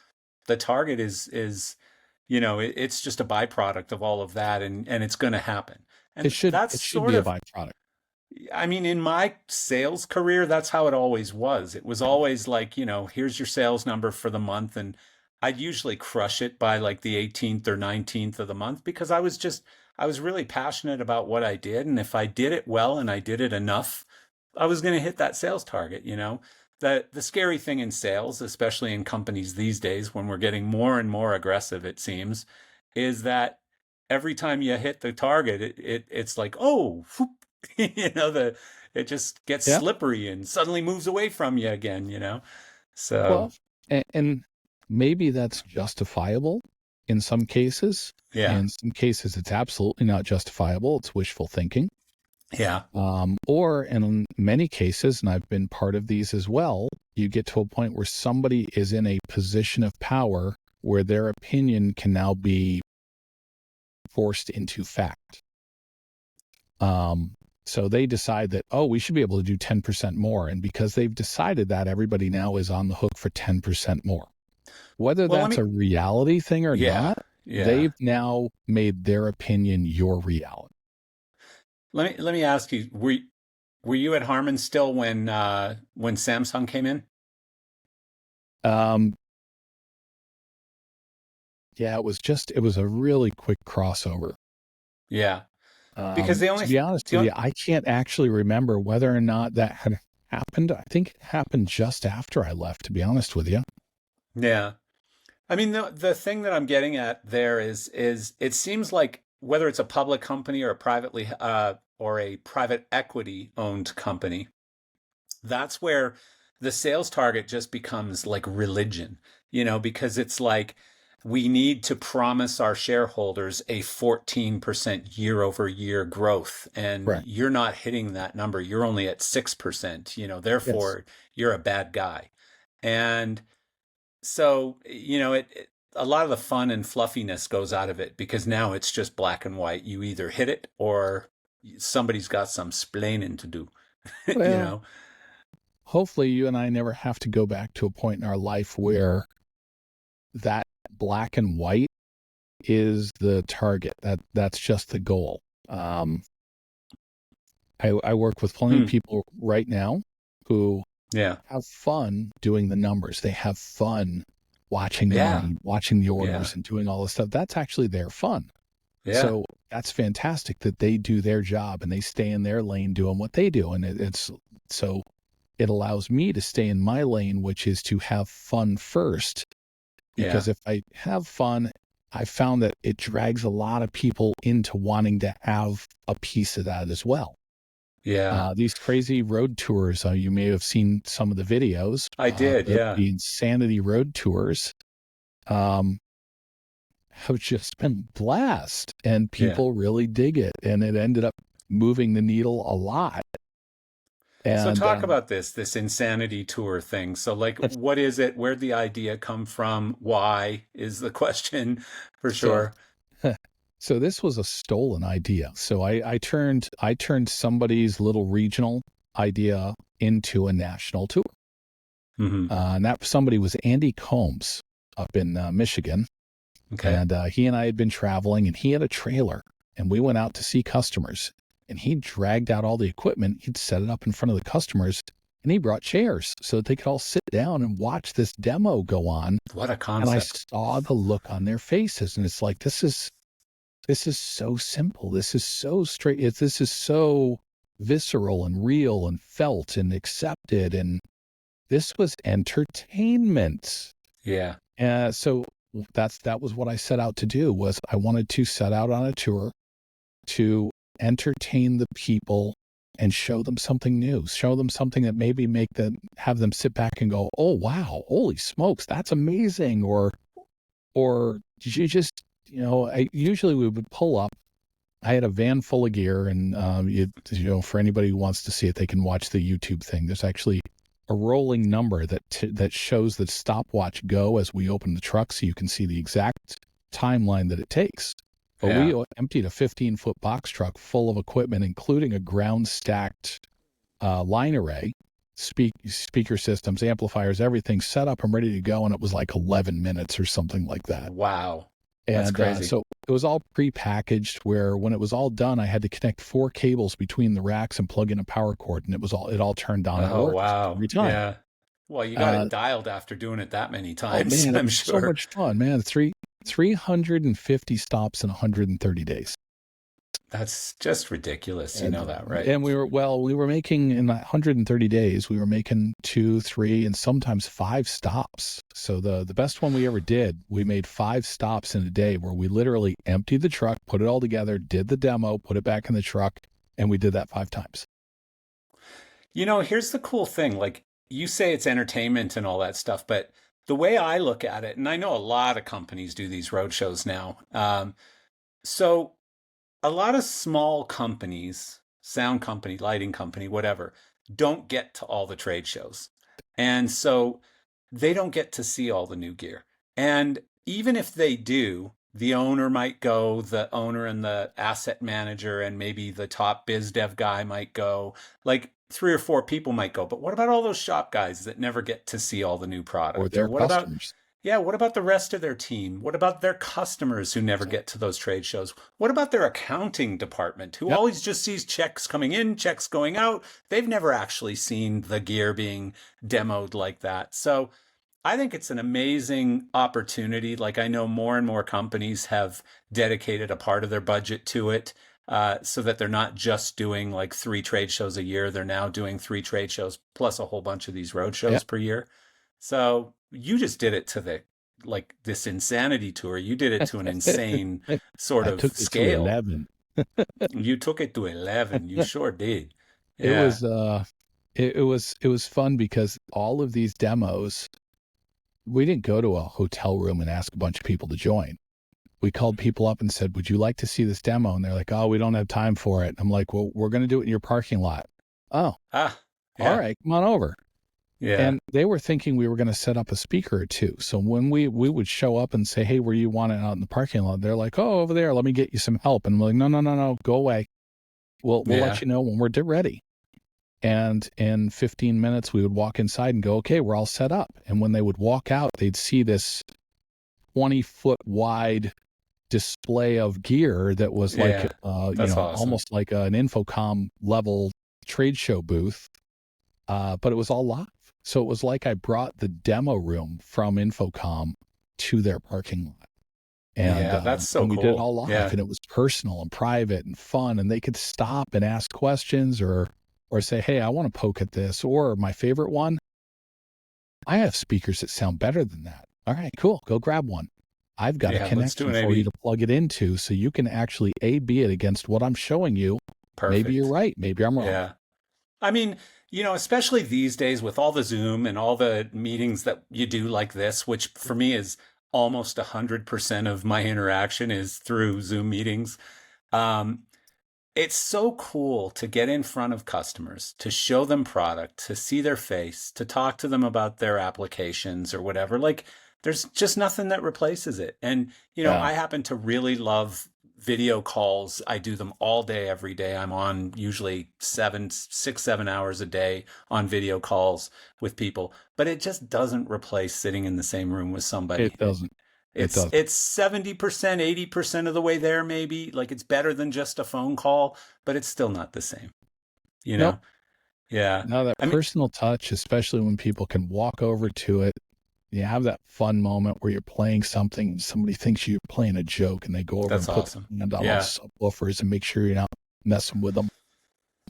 the target is it's just a byproduct of all of that, and it's going to happen. And it should be a byproduct. I mean, in my sales career, that's how it always was. It was always like, here's your sales number for the month. And I'd usually crush it by like the 18th or 19th of the month, because I was really passionate about what I did. And if I did it well and I did it enough, I was going to hit that sales target. The scary thing in sales, especially in companies these days, when we're getting more and more aggressive, it seems, is that every time you hit the target, it's like, oh, whoop, it just gets slippery and suddenly moves away from you again, So, and maybe that's justifiable in some cases. Yeah. In some cases, it's absolutely not justifiable. It's wishful thinking. Yeah. Or in many cases, and I've been part of these as well, you get to a point where somebody is in a position of power where their opinion can now be forced into fact. So they decide that, we should be able to do 10% more. And because they've decided that, everybody now is on the hook for 10% more. Whether that's a reality thing or not, they've now made their opinion your reality. Let me ask you, were you at Harman still when Samsung came in? Yeah, it was a really quick crossover. Yeah. Because to be honest with you, I can't actually remember whether or not that had happened. I think it happened just after I left, to be honest with you. Yeah. I mean, the thing that I'm getting at there is it seems like whether it's a public company or a private equity owned company, that's where the sales target just becomes like religion, because it's like, we need to promise our shareholders a 14% year over year growth. And Correct. you're not hitting that number. You're only at 6%, Yes. therefore you're a bad guy. And so, a lot of the fun and fluffiness goes out of it because now it's just black and white. You either hit it or somebody's got some splaining to do, Well, hopefully you and I never have to go back to a point in our life where that black and white is the target. That's just the goal. I work with plenty of people right now who have fun doing the numbers. They have fun watching the money, watching the orders and doing all this stuff. That's actually their fun. Yeah. So that's fantastic that they do their job and they stay in their lane doing what they do. And it allows me to stay in my lane, which is to have fun first. Because if I have fun, I found that it drags a lot of people into wanting to have a piece of that as well. Yeah. These crazy road tours, you may have seen some of the videos. I did, The insanity road tours have just been blast, and people really dig it, and it ended up moving the needle a lot. And, so talk about this insanity tour thing. So what is it? Where'd the idea come from? Why is the question for sure. So this was a stolen idea. So I turned somebody's little regional idea into a national tour. Mm-hmm. And that somebody was Andy Combs up in Michigan. Okay. And he and I had been traveling, and he had a trailer, and we went out to see customers. And he dragged out all the equipment. He'd set it up in front of the customers, and he brought chairs so that they could all sit down and watch this demo go on. What a concept. And I saw the look on their faces, and it's like, this is so simple. This is so straight. This is so visceral and real and felt and accepted. And this was entertainment. Yeah. So that was what I set out to do. Was I wanted to set out on a tour to entertain the people and show them something new, show them something that maybe have them sit back and go, oh, wow, holy smokes, that's amazing. Or you just, usually we would pull up. I had a van full of gear, and, for anybody who wants to see it, they can watch the YouTube thing. There's actually a rolling number that shows the stopwatch go as we open the truck, so you can see the exact timeline that it takes. But we emptied a 15-foot box truck full of equipment, including a ground-stacked line array, speaker systems, amplifiers, everything set up and ready to go, and it was like 11 minutes or something like that. Wow. That's crazy. So it was all pre-packaged, where when it was all done, I had to connect 4 cables between the racks and plug in a power cord, and it all turned on. Oh, wow. Every time. Yeah. Well, you got it dialed after doing it that many times. Oh, man, I'm sure. So much fun, man. 350 stops in 130 days. That's just ridiculous. You know that, right? And we were making, in 130 days, we were making 2, 3, and sometimes 5 stops. So the best one we ever did, we made 5 stops in a day, where we literally emptied the truck, put it all together, did the demo, put it back in the truck, and we did that 5 times. Here's the cool thing. Like, you say it's entertainment and all that stuff, but the way I look at it, and I know a lot of companies do these road shows now. So a lot of small companies, sound company, lighting company, whatever, don't get to all the trade shows. And so they don't get to see all the new gear. And even if they do, the owner might go, the owner and the asset manager and maybe the top biz dev guy might go, like 3 or 4 people might go. But what about all those shop guys that never get to see all the new product? Or their customers. What about the rest of their team? What about their customers who never get to those trade shows? What about their accounting department who always just sees checks coming in, checks going out? They've never actually seen the gear being demoed like that. So I think it's an amazing opportunity. Like, I know more and more companies have dedicated a part of their budget to it, so that they're not just doing like 3 trade shows a year. They're now doing 3 trade shows plus a whole bunch of these road shows per year. So you just did it to this insanity tour. You did it to an insane sort of scale. To 11. You took it to 11. You sure did. Yeah. It was fun because all of these demos we didn't go to a hotel room and ask a bunch of people to join. We called people up and said, would you like to see this demo? And they're like, oh, we don't have time for it. I'm like, well, we're going to do it in your parking lot. Oh, Ah, all yeah, right, come on over. yeah, And they were thinking we were going to set up a speaker or two. So when we would show up and say, hey, where you want it out in the parking lot? They're like, oh, over there, let me get you some help. And I'm like, no, go away. We'll yeah, let you know when we're ready. And in 15 minutes, we would walk inside and go, okay, we're all set up. And when they would walk out, they'd see this 20-foot wide display of gear that was like, yeah. That's awesome. almost like an Infocom level trade show booth. But it was all live. So it was like I brought the demo room from Infocom to their parking lot. And, Yeah, that's so and we cool. did it all live, Yeah. and it was personal and private and fun. And they could stop and ask questions or say, hey, I want to poke at this. Or my favorite one, I have speakers that sound better than that. All right, cool. Go grab one. I've got Yeah, a let's do connection an for A/B. you to plug it into so you can actually A/B it against what I'm showing you. Perfect. Maybe you're right. Maybe I'm wrong. Yeah. I mean, especially these days with all the Zoom and all the meetings that you do like this, which for me is almost 100% of my interaction is through Zoom meetings. Um, it's so cool to get in front of customers, to show them product, to see their face, to talk to them about their applications or whatever. Like, there's just nothing that replaces it. And, Yeah. I happen to really love video calls. I do them all day, every day. I'm on usually 7 hours a day on video calls with people, but it just doesn't replace sitting in the same room with somebody. It doesn't. It doesn't. It's 70%, 80% of the way there, maybe. Like it's better than just a phone call, but it's still not the same. Nope. Yeah. Now that I mean, personal touch, especially when people can walk over to it, you have that fun moment where you're playing something and somebody thinks you're playing a joke and they go over that's and put awesome. their hand on Yeah. those subwoofers and make sure you're not messing with them.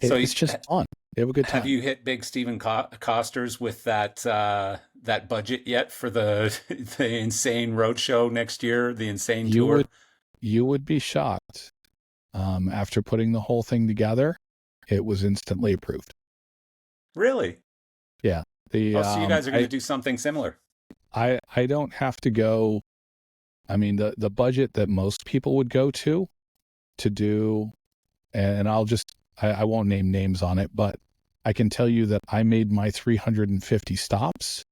So It's just fun. They have a good time. have you hit big Stephen Costers with that budget yet for the the insane roadshow next year, the insane tour? You would be shocked. After putting the whole thing together, it was instantly approved. Really? Yeah. So you guys are going to do something similar. I don't have to go. I mean, the budget that most people would go to do, and I won't name names on it, but I can tell you that I made my 350 stops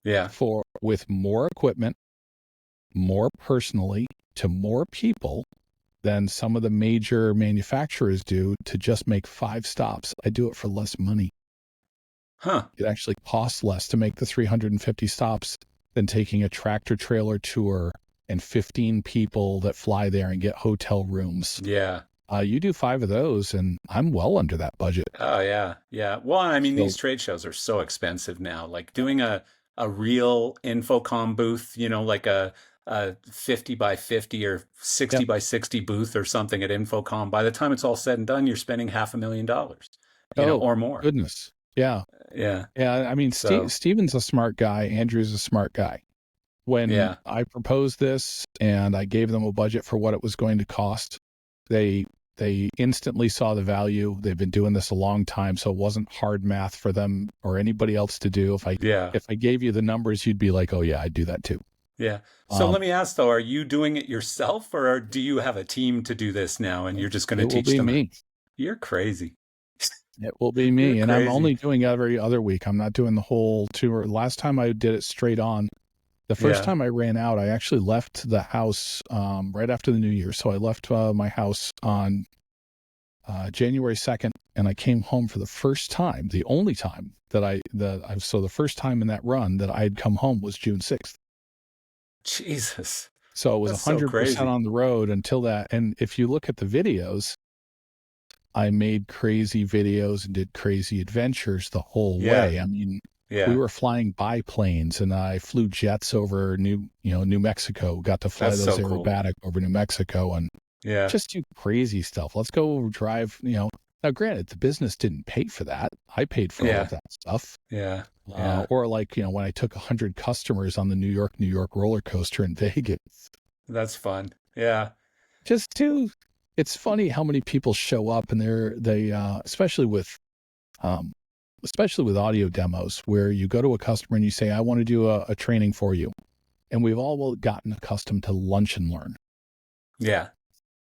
Yeah. with more equipment, more personally, to more people than some of the major manufacturers do to just make 5 stops. I do it for less money. Huh. It actually costs less to make the 350 stops than taking a tractor trailer tour and 15 people that fly there and get hotel rooms. Yeah. You do 5 of those and I'm well under that budget. Oh yeah. Yeah. Well, I mean, So- these trade shows are so expensive now. Like doing a real Infocom booth, like a 50 by 50 or 60 Yep. by 60 booth or something at Infocom. By the time it's all said and done, you're spending $500,000, or more. Goodness. Yeah. Yeah. Yeah. I mean, So- Steven's a smart guy. Andrew's a smart guy. When Yeah. I proposed this and I gave them a budget for what it was going to cost, they instantly saw the value. They've been doing this a long time, so it wasn't hard math for them or anybody else to do. If I gave you the numbers, you'd be like, "Oh yeah, I'd do that too." Yeah. So let me ask though, are you doing it yourself or do you have a team to do this now and you're just going to teach them? It will be me. You're crazy. It will be me. You're And I'm crazy. only doing every other week. I'm not doing the whole tour. Last time I did it straight on. The first Yeah. time I ran out, I actually left the house right after the New Year. So I left my house on January 2nd, and I came home for the first time, the only time so the first time in that run that I had come home was June 6th. Jesus. So it was That's so 100% crazy. on the road until that. And if you look at the videos, I made crazy videos and did crazy adventures the whole Yeah. way. I mean, Yeah. we were flying biplanes and I flew jets over New Mexico, got to fly That's those so cool. aerobatic over New Mexico and Yeah. just do crazy stuff. Let's go drive, Now, granted, the business didn't pay for that. I paid for all Yeah. of that stuff. Yeah. Yeah. Or like, when I took 100 customers on the New York roller coaster in Vegas. That's fun. Yeah. It's funny how many people show up and they especially with especially with audio demos, where you go to a customer and you say, I want to do a training for you. And we've all gotten accustomed to lunch and learn. Yeah.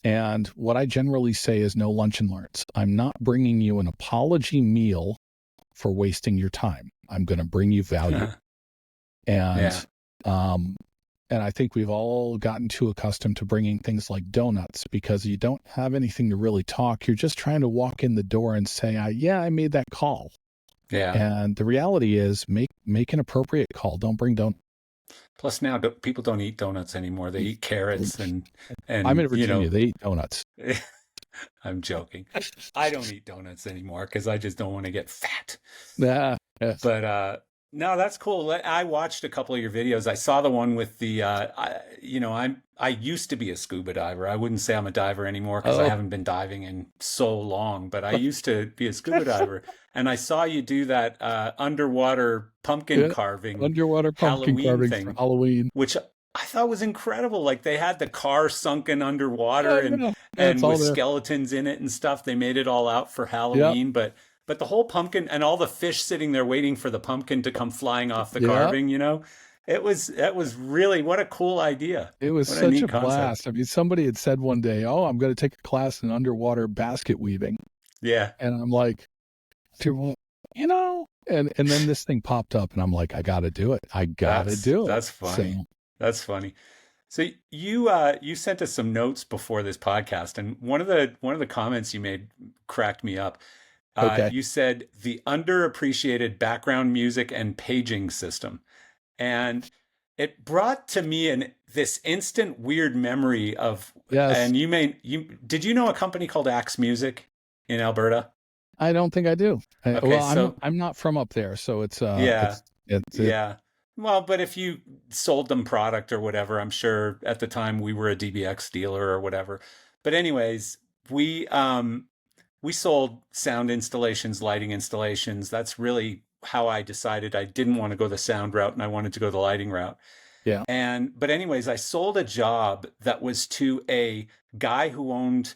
And what I generally say is no lunch and learns. I'm not bringing you an apology meal for wasting your time. I'm going to bring you value. And, and I think we've all gotten too accustomed to bringing things like donuts because you don't have anything to really talk. You're just trying to walk in the door and say, I made that call. Yeah. And the reality is make an appropriate call. Don't bring donuts. Plus now people don't eat donuts anymore. They eat carrots and I'm in Virginia. They eat donuts. I'm joking. I don't eat donuts anymore because I just don't want to get fat. Yeah. Yes. But no, that's cool. I watched a couple of your videos. I saw the one with the, I used to be a scuba diver. I wouldn't say I'm a diver anymore because I haven't been diving in so long, but I used to be a scuba diver. And I saw you do that underwater pumpkin carving, underwater pumpkin Halloween carving thing, for Halloween, which I thought was incredible. Like they had the car sunken underwater and with there. skeletons in it and stuff. They made it all out for Halloween, but the whole pumpkin and all the fish sitting there waiting for the pumpkin to come flying off the carving, that was really, what a cool idea. It was such a blast. I mean, somebody had said one day, I'm going to take a class in underwater basket weaving. Yeah. And I'm like, and then this thing popped up and I'm like, I got to do it. I got to do it. That's funny. That's funny. So you sent us some notes before this podcast, and one of the comments you made cracked me up. You said the underappreciated background music and paging system, and it brought to me this instant weird memory of. Yes. And did you know a company called Axe Music in Alberta? I don't think I do. Okay, I'm not from up there, so it's yeah. Well, but if you sold them product or whatever, I'm sure at the time we were a DBX dealer or whatever. But anyways, we sold sound installations, lighting installations. That's really how I decided I didn't want to go the sound route and I wanted to go the lighting route. Yeah. But anyways, I sold a job that was to a guy who owned,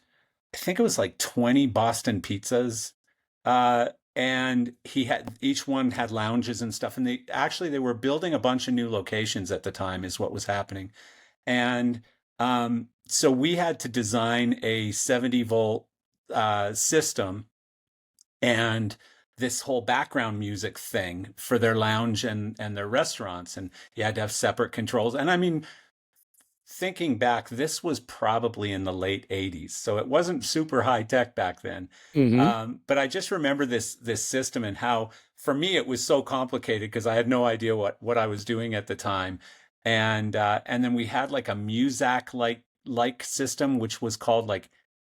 I think it was like 20 Boston pizzas. And each one had lounges and stuff. And they were building a bunch of new locations at the time is what was happening. And so we had to design a 70-volt system and this whole background music thing for their lounge and their restaurants. And you had to have separate controls. And I mean, thinking back, this was probably in the late 80s. So it wasn't super high tech back then. Mm-hmm. But I just remember this system and how, for me, it was so complicated because I had no idea what I was doing at the time. And then we had like a Muzak like system, which was called like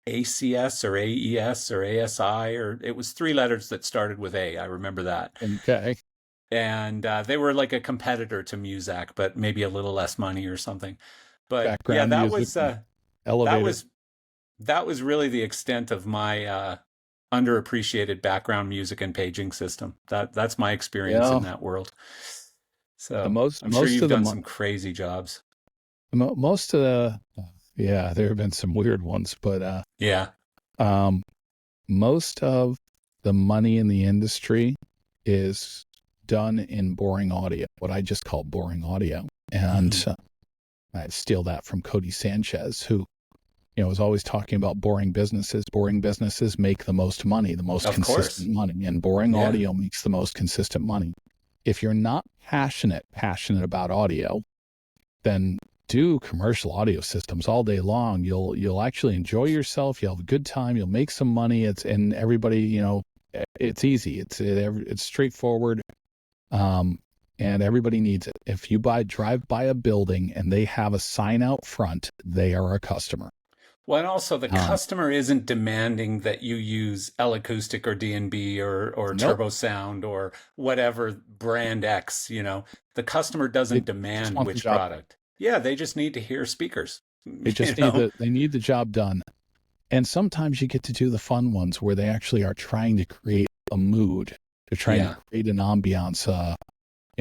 ACS or AES or ASI, or it was 3 letters that started with A. I remember that. Okay. And they were like a competitor to Muzak, but maybe a little less money or something. But background that music, elevated. That was really the extent of my underappreciated background music and paging system. That's my experience in that world. So I'm sure you've done some crazy jobs. Most of there have been some weird ones, but most of the money in the industry is done in boring audio, what I just call boring audio. And I steal that from Cody Sanchez, who, is always talking about boring businesses. Boring businesses make the most money, the most consistent money, and boring audio makes the most consistent money. If you're not passionate about audio, then do commercial audio systems all day long. You'll actually enjoy yourself. You'll have a good time. You'll make some money. And everybody, it's easy. It's straightforward. And everybody needs it. If you drive by a building and they have a sign out front, they are a customer. Well, and also the customer isn't demanding that you use L Acoustic or D&B or Turbo Sound or whatever brand X, the customer doesn't demand which product. Yeah, they just need to hear speakers. They just need the job done. And sometimes you get to do the fun ones where they actually are trying to create a mood. They're trying to create an ambiance,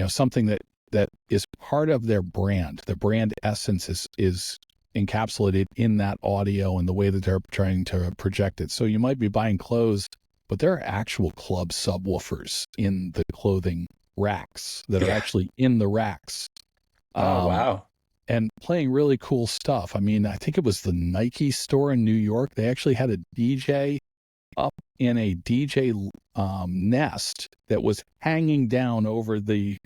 something that is part of their brand. The brand essence is encapsulated in that audio and the way that they're trying to project it. So you might be buying clothes but there are actual club subwoofers in the clothing racks that are actually in the racks. Oh, wow. And playing really cool stuff. I mean, I think it was the Nike store in New York. They actually had a DJ up in a DJ nest that was hanging down over the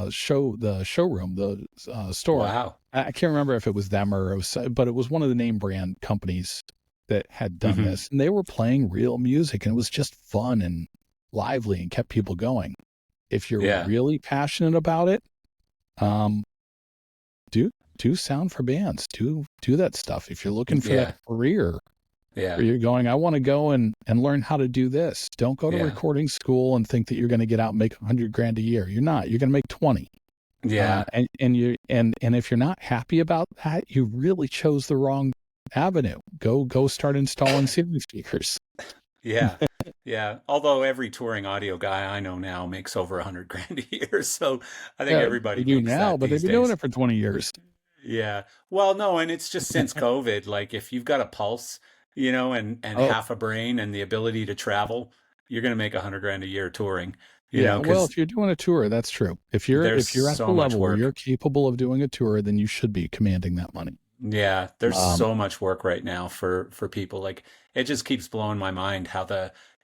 showroom, the store. Wow. I can't remember if it was them or it was, but it was one of the name brand companies that had done this, and they were playing real music, and it was just fun and lively and kept people going. If you're really passionate about it, do sound for bands, do that stuff. If you're looking for that career, or you're going, I want to go and learn how to do this. Don't go to recording school and think that you're going to get out and make $100,000 a year. You're not. You're going to make 20. Yeah. And if you're not happy about that, you really chose the wrong avenue. Go start installing CD speakers. Yeah. Yeah. Although every touring audio guy I know now makes over $100,000 a year. So I think everybody do makes now, that but they've these been doing days. it for 20 years. Yeah. Well, no, and it's just since COVID, like if you've got a pulse, and half a brain and the ability to travel, you're going to make $100,000 a year touring, Well, because if you're doing a tour, that's true. If you're at so the much level where work. you're capable of doing a tour, then you should be commanding that money. Yeah, there's so much work right now for people. Like it just keeps blowing my mind how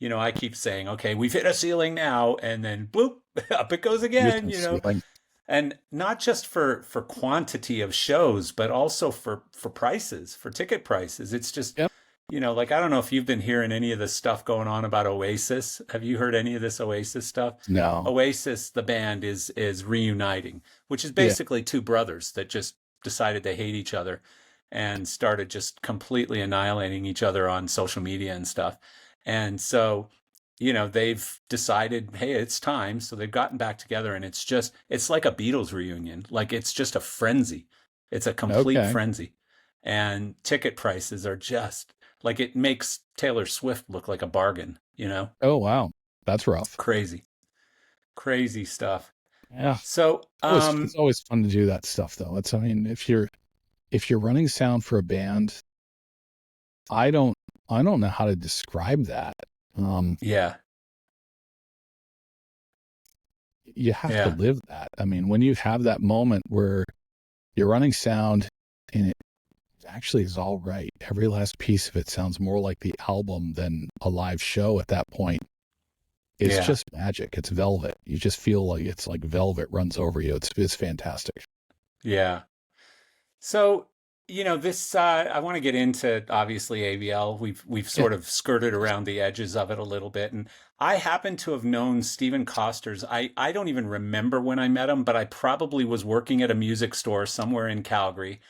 I keep saying, okay, we've hit a ceiling now, and then bloop, up it goes again, And not just for quantity of shows, but also for prices, for ticket prices. It's just, like I don't know if you've been hearing any of the stuff going on about Oasis. Have you heard any of this Oasis stuff? No. Oasis, the band, is reuniting, which is basically two brothers that just decided they hate each other and started just completely annihilating each other on social media and stuff. And so, they've decided, hey, it's time. So they've gotten back together, and it's like a Beatles reunion. Like it's just a frenzy. It's a complete frenzy. And ticket prices are just like, it makes Taylor Swift look like a bargain, Oh, wow. That's rough. Crazy stuff. Yeah. So, it's always fun to do that stuff though. If you're running sound for a band, I don't know how to describe that. You have to live that. I mean, when you have that moment where you're running sound and it actually is all right, every last piece of it sounds more like the album than a live show at that point. It's just magic. It's velvet. You just feel like it's like velvet runs over you. It's fantastic. Yeah. So, this I want to get into obviously AVL. We've sort of skirted around the edges of it a little bit, and I happen to have known Stephen Costers. I don't even remember when I met him, but I probably was working at a music store somewhere in Calgary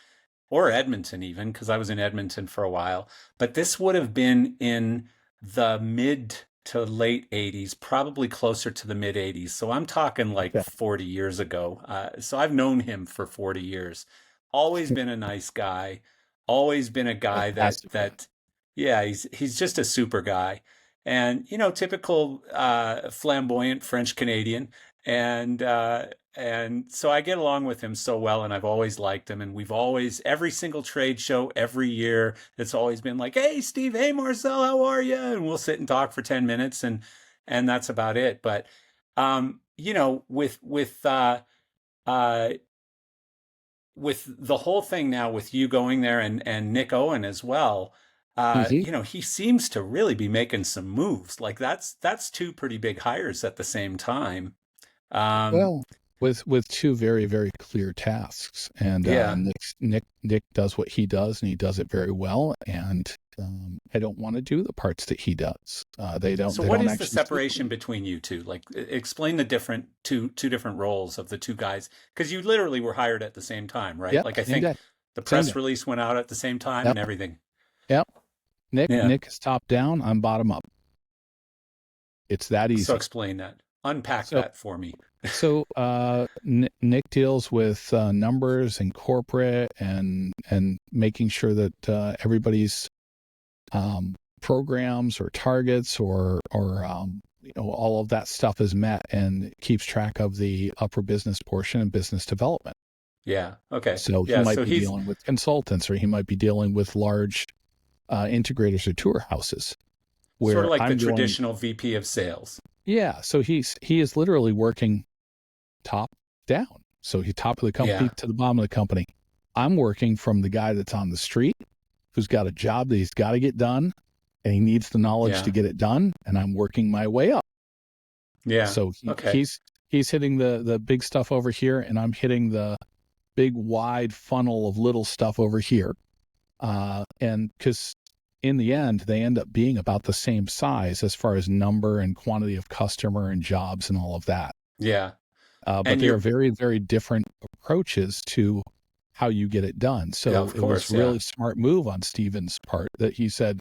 or Edmonton even, because I was in Edmonton for a while. But this would have been in the mid to late 80s, probably closer to the mid 80s. So I'm talking like 40 years ago. So I've known him for 40 years. Always been a nice guy. Always been a guy that he's just a super guy. And, typical flamboyant French Canadian. And so I get along with him so well, and I've always liked him. And we've always, every single trade show, every year, it's always been like, hey, Steve, hey, Marcel, how are you? And we'll sit and talk for 10 minutes, and that's about it. But, with the whole thing now, with you going there and Nick Owen as well, he seems to really be making some moves. Like that's two pretty big hires at the same time. Well, with two very, very clear tasks, and Nick does what he does, and he does it very well. And I don't want to do the parts that he does. They don't. So what is the separation between you two? Like, explain the two different roles of the two guys, because you literally were hired at the same time, right? Yep, like I think the press release went out at the same time and everything. Yep. Nick is top down. I'm bottom up. It's that easy. So explain that. Unpack that for me. So Nick deals with numbers and corporate and making sure that everybody's programs or targets or all of that stuff is met, and keeps track of the upper business portion and business development. Yeah. Okay. So he might be dealing with consultants, or he might be dealing with large integrators or tour houses. Sort where of like the I'm doing, traditional VP of sales. yeah. So he is literally working top down. So he's top of the company Yeah. to the bottom of the company. I'm working from the guy that's on the street who's got a job that he's got to get done and he needs the knowledge to Yeah. get it done. And I'm working my way up. Yeah. So Okay. he's hitting the big stuff over here and I'm hitting the big wide funnel of little stuff over here. And because in the end, they end up being about the same size as far as number and quantity of customer and jobs and all of that. Yeah. But And they are you're, very, very different approaches to how you get it done. yeah, So of it was course. Yeah. really smart move on Steven's part that he said,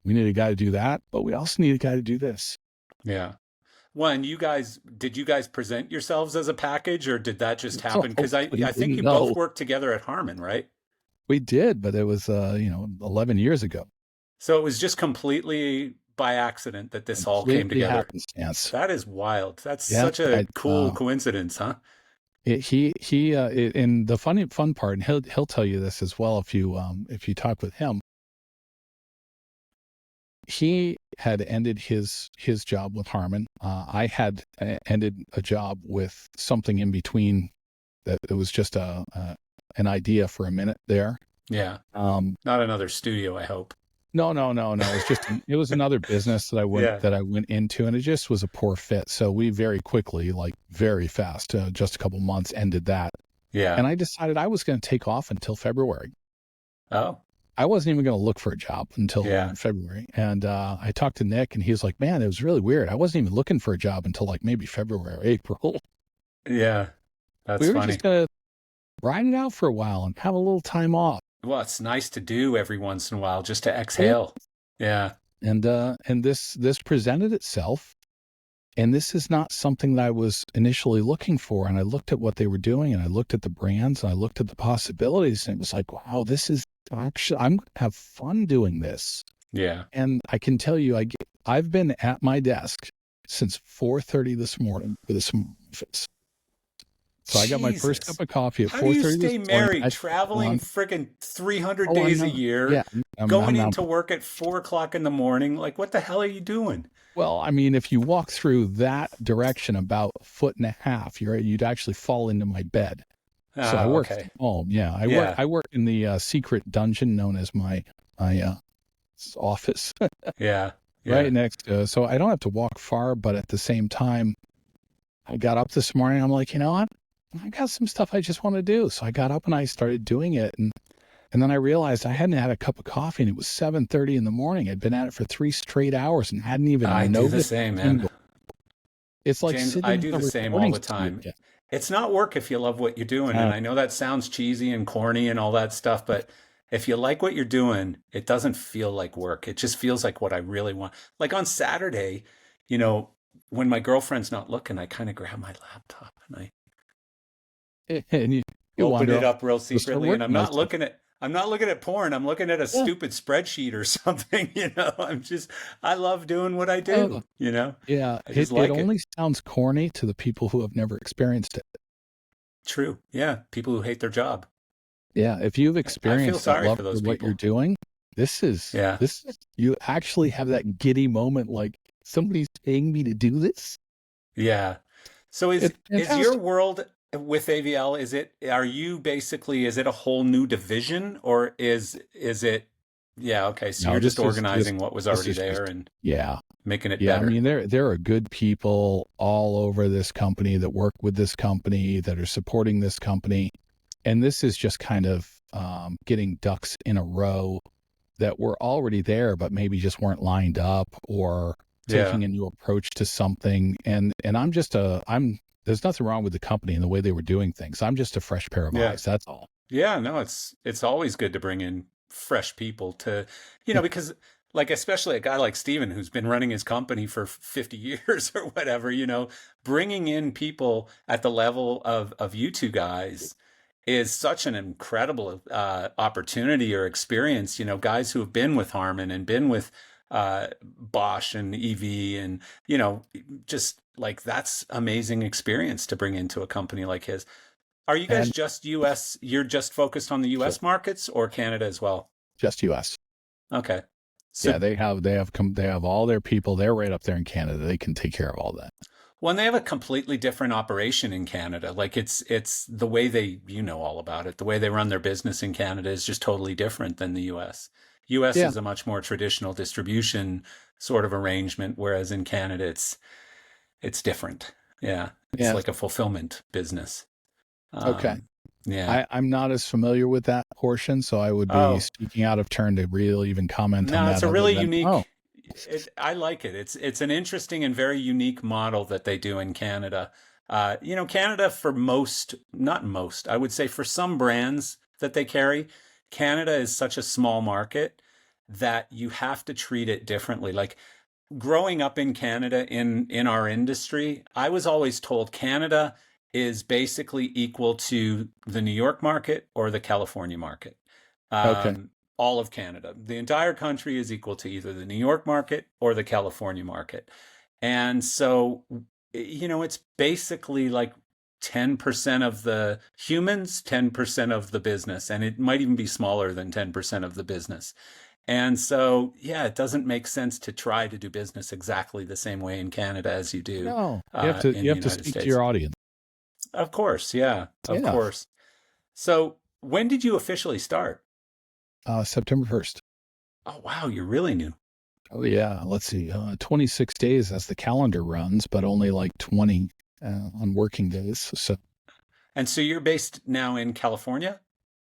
we need a guy to do that, but we also need a guy to do this. Yeah. Well, and did you guys present yourselves as a package or did that just happen? Because I think you both No, worked together at Harman, right? we did, but it was, 11 years ago. So it was just completely by accident that this all came Completely together. happenstance. That is wild. That's Yeah, such a cool coincidence, huh? and the fun part, and he'll tell you this as well if you talk with him. He had ended his job with Harman. I had ended a job with something in between. That it was just an idea for a minute there. Yeah. Not another studio, I hope. No. It was another business that I went into, and it just was a poor fit. So we very quickly, like very fast, just a couple months, ended that. Yeah. And I decided I was going to take off until February. Oh. I wasn't even going to look for a job until February. And I talked to Nick, and he was like, "Man, it was really weird. I wasn't even looking for a job until like maybe February or April." Yeah, that's we were funny. just going to ride it out for a while and have a little time off. Well, it's nice to do every once in a while, just to exhale. Yeah. And this presented itself. And this is not something that I was initially looking for. And I looked at what they were doing and I looked at the brands and I looked at the possibilities and it was like, wow, this is actually, I'm going to have fun doing this. Yeah. And I can tell you, I've been at my desk since 4:30 this morning for this office. So I got my first cup of coffee at 4:30 this morning. How do you stay married, traveling friggin' 300 days a year, going into work at 4:00 in the morning? Like, what the hell are you doing? Well, I mean, if you walk through that direction about a foot and a half, you'd actually fall into my bed. So I work from home. Yeah, I work in the secret dungeon known as my office. Yeah. Right next. So I don't have to walk far, but at the same time, I got up this morning. I'm like, you know what? I got some stuff I just want to do. So I got up and I started doing it. And then I realized I hadn't had a cup of coffee and it was 7:30 in the morning. I'd been at it for 3 straight hours and hadn't even noticed. I do the same, man. It's like James, I do the same all the time. It's not work if you love what you're doing. And I know that sounds cheesy and corny and all that stuff, but if you like what you're doing, it doesn't feel like work. It just feels like what I really want. Like on Saturday, when my girlfriend's not looking, I kind of grab my laptop and I you open it up real secretly, and I'm not looking at porn. I'm looking at a stupid spreadsheet or something. I love doing what I do. Yeah, it only sounds corny to the people who have never experienced it. True. Yeah, people who hate their job. Yeah, if you've experienced that love for what you're doing, this is you actually have that giddy moment, like somebody's paying me to do this. Yeah. So is your world with AVL, is it a whole new division or is it, so you're just organizing what was already there and making it better. I mean, there are good people all over this company that work with this company that are supporting this company. And this is just kind of getting ducks in a row that were already there, but maybe just weren't lined up or taking a new approach to something. And there's nothing wrong with the company and the way they were doing things. I'm just a fresh pair of eyes. That's all. Yeah, no, it's always good to bring in fresh people to, because like, especially a guy like Steven, who's been running his company for 50 years or whatever, bringing in people at the level of you two guys is such an incredible opportunity or experience. Guys who have been with Harman and been with Bosch and EV and, just like that's amazing experience to bring into a company like his. Are you guys just US? You're just focused on the US markets or Canada as well? Just US. Okay. So Yeah, they have all their people. They're right up there in Canada. They can take care of all that. when they have a completely different operation in Canada, like it's the way they, you know all about it. The way they run their business in Canada is just totally different than the US. US Yeah, is a much more traditional distribution sort of arrangement, whereas in Canada it's different. Yeah, it's yeah. like a fulfillment business. Okay. Um, yeah. I'm not as familiar with that portion, so I would be Oh, speaking out of turn to really even comment on no, it's that a other really than, oh, unique. I like it. It's an interesting and very unique model that they do in Canada. Canada for most, not most, I would say for some brands that they carry, Canada is such a small market that you have to treat it differently. Like growing up in Canada in our industry, I was always told Canada is basically equal to the New York market or the California market. okay. All of Canada. The entire country is equal to either the New York market or the California market. And so, it's basically like 10% of the humans, 10% of the business, and it might even be smaller than 10% of the business. And so, yeah, it doesn't make sense to try to do business exactly the same way in Canada as you do No, you have to in you the have to United speak to States. your audience. Of course, yeah, of Yeah. course. So, when did you officially start? September 1st. Oh, wow, you're really new. Oh yeah, let's see. 26 days as the calendar runs, but only like 20 on working days. So And so you're based now in California?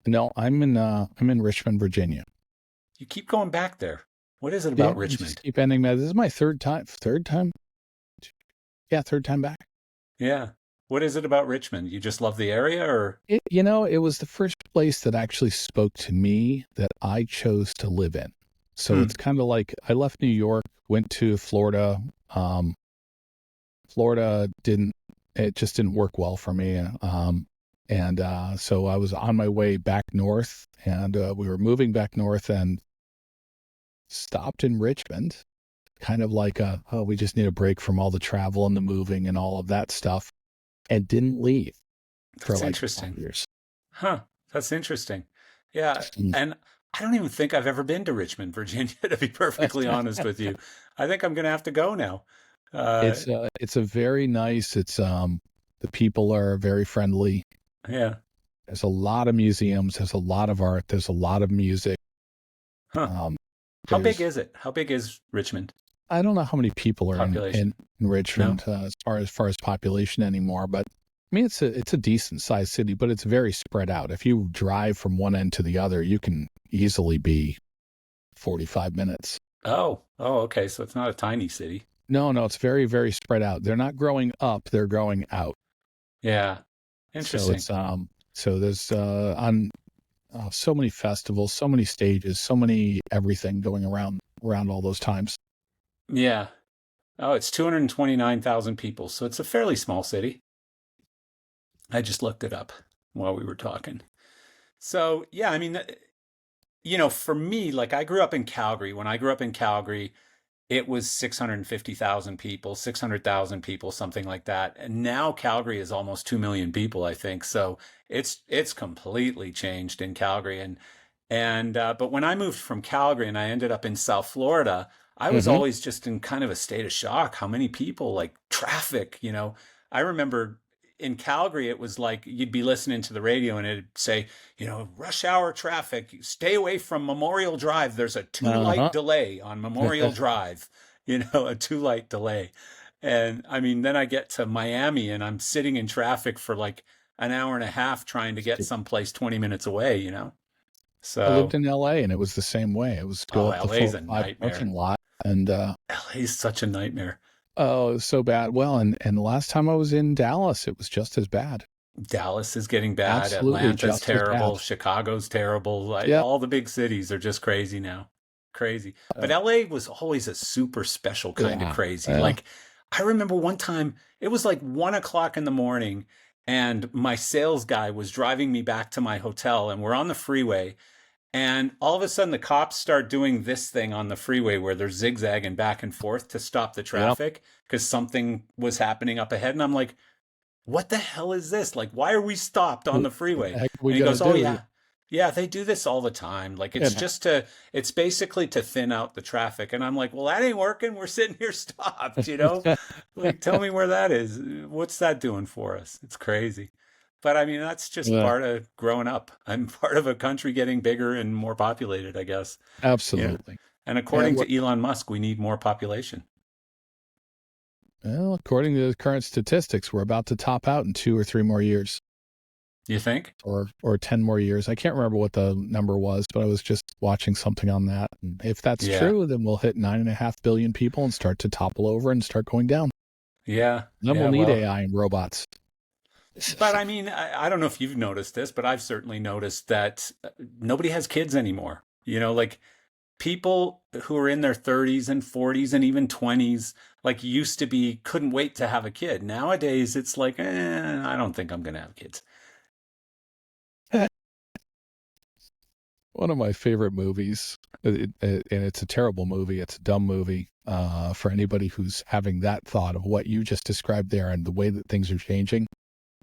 no, I'm in Richmond, Virginia. You keep going back there. What is it Yeah, about I just Richmond? keep ending that. This is my third time. Third time? Yeah, third time back. Yeah. What is it about Richmond? You just love the area or? It was the first place that actually spoke to me that I chose to live in. So Hmm. it's kind of like I left New York, went to Florida. Florida it just didn't work well for me. And so I was on my way back north, and we were moving back north and stopped in Richmond, kind of like we just need a break from all the travel and the moving and all of that stuff, and didn't leave for That's like 5 interesting. years. Huh. That's interesting. Yeah. And I don't even think I've ever been to Richmond, Virginia, to be perfectly honest with you. I think I'm going to have to go now. Uh, It's a very nice. The people are very friendly. yeah. There's a lot of museums. There's a lot of art. There's a lot of music. Huh. Um, How big there's is it? How big is Richmond I don't know how many people are in population? No? Richmond as far as population anymore, but I mean it's a decent sized city, but it's very spread out. If you drive from one end to the other, you can easily be 45 minutes. Oh, okay. So it's not a tiny city. No, no, it's very, very spread out. They're not growing up, they're growing out. Yeah. So Interesting. so there's on so many festivals, so many stages, so many everything going around all those times. Yeah. Oh, it's 229,000 people. So it's a fairly small city. I just looked it up while we were talking. So, yeah, I mean, for me, like I grew up in Calgary. When I grew up in Calgary, it was 650,000 people, 600,000 people, something like that. And now Calgary is almost 2 million people, I think. So it's completely changed in Calgary. But when I moved from Calgary and I ended up in South Florida, I was Hmm. always just in kind of a state of shock how many people, like traffic. I remember in Calgary, it was like you'd be listening to the radio and it'd say, rush hour traffic, stay away from Memorial Drive. There's a two light Uh-huh. delay on Memorial Drive, a two light delay. And I mean, then I get to Miami and I'm sitting in traffic for like an hour and a half trying to get someplace 20 minutes away. I lived So, in LA and it was the same way. It was go oh, up the LA's a 405 nightmare. parking lot and LA's such a nightmare. oh, it was so bad. Well, and the last time I was in Dallas, it was just as bad. Dallas is getting bad. Absolutely Atlanta's just as terrible. bad. Chicago's terrible. Like Yeah. all the big cities are just crazy now. Crazy. But Uh, LA was always a super special kind of yeah. crazy. Yeah. Like I remember one time it was like 1 o'clock in the morning and my sales guy was driving me back to my hotel and we're on the freeway. And all of a sudden, the cops start doing this thing on the freeway where they're zigzagging back and forth to stop the Yep. traffic because something was happening up ahead. And I'm like, what the hell is this? Like, why are we stopped on What the the freeway? heck are we And he gonna goes, oh, do? yeah. Yeah, they do this all the time. Like And it's basically to thin out the traffic. And I'm like, well, that ain't working. We're sitting here stopped, you know? Like, tell me where that is. What's that doing for us? It's crazy. But I mean, that's just yeah, part of growing up. I'm part of a country getting bigger and more populated, I guess. Yeah. absolutely. And And according to Elon Musk, we need more population. well, according to the current statistics, we're about to top out in 2 or 3 more years, You think? or 10 more years. I can't remember what the number was, but I was just watching something on that. And if that's Yeah. true, then we'll hit 9.5 billion people and start to topple over and start going down. Yeah. Then Yeah. we'll need Well, AI and robots. but I mean, I don't know if you've noticed this, but I've certainly noticed that nobody has kids anymore. You know, like people who are in their 30s and 40s and even 20s, like used to be, couldn't wait to have a kid. Nowadays, it's like, I don't think I'm going to have kids. One of my favorite movies, and it's a terrible movie. It's a dumb movie for anybody who's having that thought of what you just described there and the way that things are changing.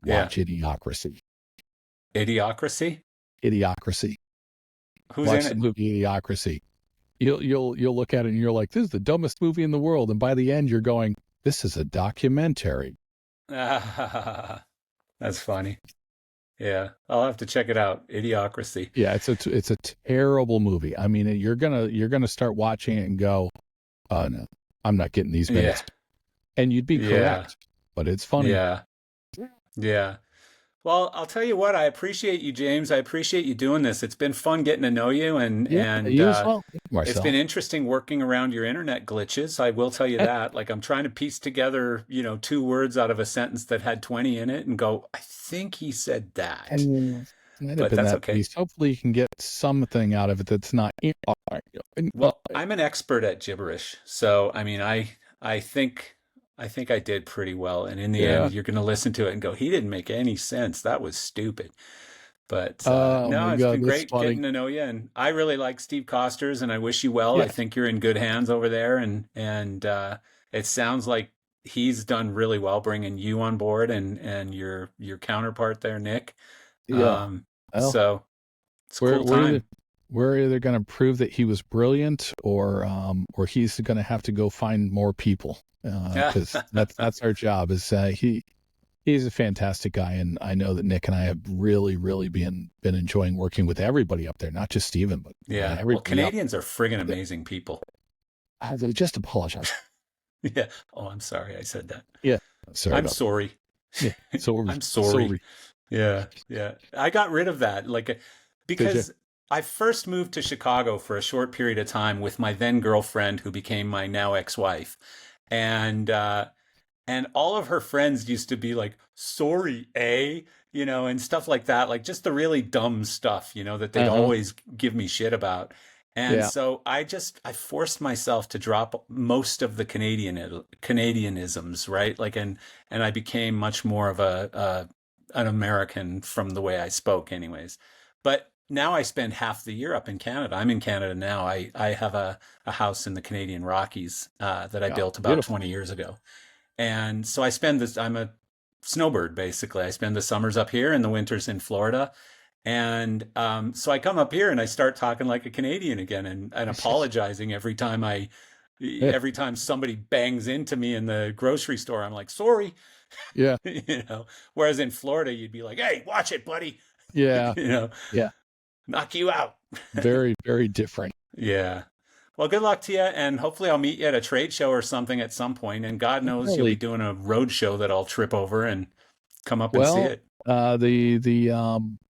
Yeah. Watch Idiocracy. Idiocracy? Idiocracy. Who's Watch in the it? movie Idiocracy. You'll look at it and you're like, this is the dumbest movie in the world. And by the end, you're going, this is a documentary. That's funny. Yeah, I'll have to check it out. Idiocracy. Yeah, it's a terrible movie. I mean, you're gonna start watching it and go, oh no, I'm not getting these Yeah. minutes. And you'd be Yeah. correct, but it's funny. Yeah. Yeah. Well, I'll tell you what, I appreciate you, James. I appreciate you doing this. It's been fun getting to know you and You as well, it's Marcel. been interesting working around your internet glitches. I will tell you that. Like I'm trying to piece together, 2 words out of a sentence that had 20 in it and go, I think he said that. Might have But been that's that okay. piece. Hopefully, you can get something out of it that's not. Well, I'm an expert at gibberish. So, I mean, I think I did pretty well. And in the Yeah. end, you're going to listen to it and go, he didn't make any sense. That was stupid. But Oh no, my it's God, been that's great funny. getting to know you. And I really like Steve Costers, and I wish you well. I Yeah, think you're in good hands over there. And it sounds like he's done really well bringing you on board and your counterpart there, Nick. yeah. Well, So it's a we're cool we're either time. we're either going to prove that he was brilliant, or he's going to have to go find more people, because that's our job. Is he's a fantastic guy, and I know that Nick and I have really been enjoying working with everybody up there, not just Steven, but Yeah. Well, everybody up Canadians are friggin' there. amazing people. They just apologize. Yeah. Oh, I'm sorry I said that. Yeah, sorry I'm about sorry. that. Yeah, sorry, I'm sorry. Yeah. Yeah. I got rid of that Did you? because I first moved to Chicago for a short period of time with my then girlfriend who became my now ex-wife. And and all of her friends used to be like, sorry, eh? And stuff like that, like just the really dumb stuff, that they'd Uh-huh. always give me shit about. And Yeah, so I forced myself to drop most of the Canadianisms, right? Like, and I became much more of an American from the way I spoke anyways. But now I spend half the year up in Canada. I'm in Canada now. I have a house in the Canadian Rockies that I yeah, built about beautiful. 20 years ago. And so I'm a snowbird basically. I spend the summers up here and the winters in Florida. And so I come up here and I start talking like a Canadian again and apologizing Yeah, every time somebody bangs into me in the grocery store. I'm like, sorry, yeah, you know. Whereas in Florida, you'd be like, hey, watch it, buddy, yeah, you know, yeah. knock you out. Very different. Yeah. Well, good luck to you, and hopefully I'll meet you at a trade show or something at some point. And God knows you'll be Really. doing a road show that I'll trip over and come up and see Well, it.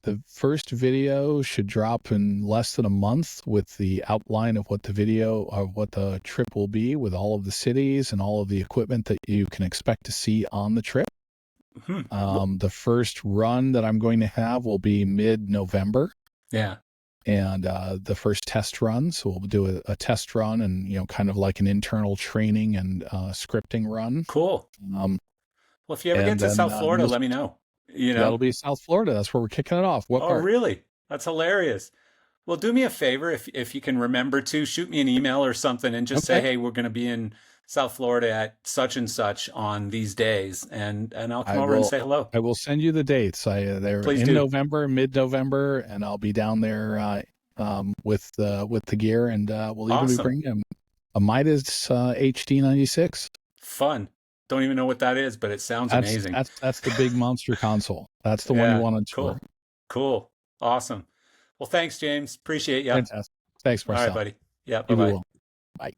the first video should drop in less than a month with the outline of what the trip will be, with all of the cities and all of the equipment that you can expect to see on the trip. Hmm. The first run that I'm going to have will be mid-November, Yeah. and the first test run. So we'll do a test run and kind of like an internal training and scripting run. Cool. Um, Well, if you ever get and to then South Florida, let me know. that'll be South Florida. That's where we're kicking it off. What Oh, part? really? That's hilarious. Well, do me a favor if you can remember to shoot me an email or something and just say, Okay. hey, we're going to be in South Florida at such and such on these days, and I'll come over and say hello. I will send you the dates. They're Please in do. November, mid-November, and I'll be down there with the gear, and we'll even be Awesome. bringing a Midas HD96. Fun. Don't even know what that is, but it sounds amazing. That's the big monster console. That's the one Yeah, you want on tour. Cool. Awesome. Well, thanks, James. Appreciate you. Fantastic. Thanks, All Marcel. right, buddy. Yeah, You be bye-bye. well. Bye.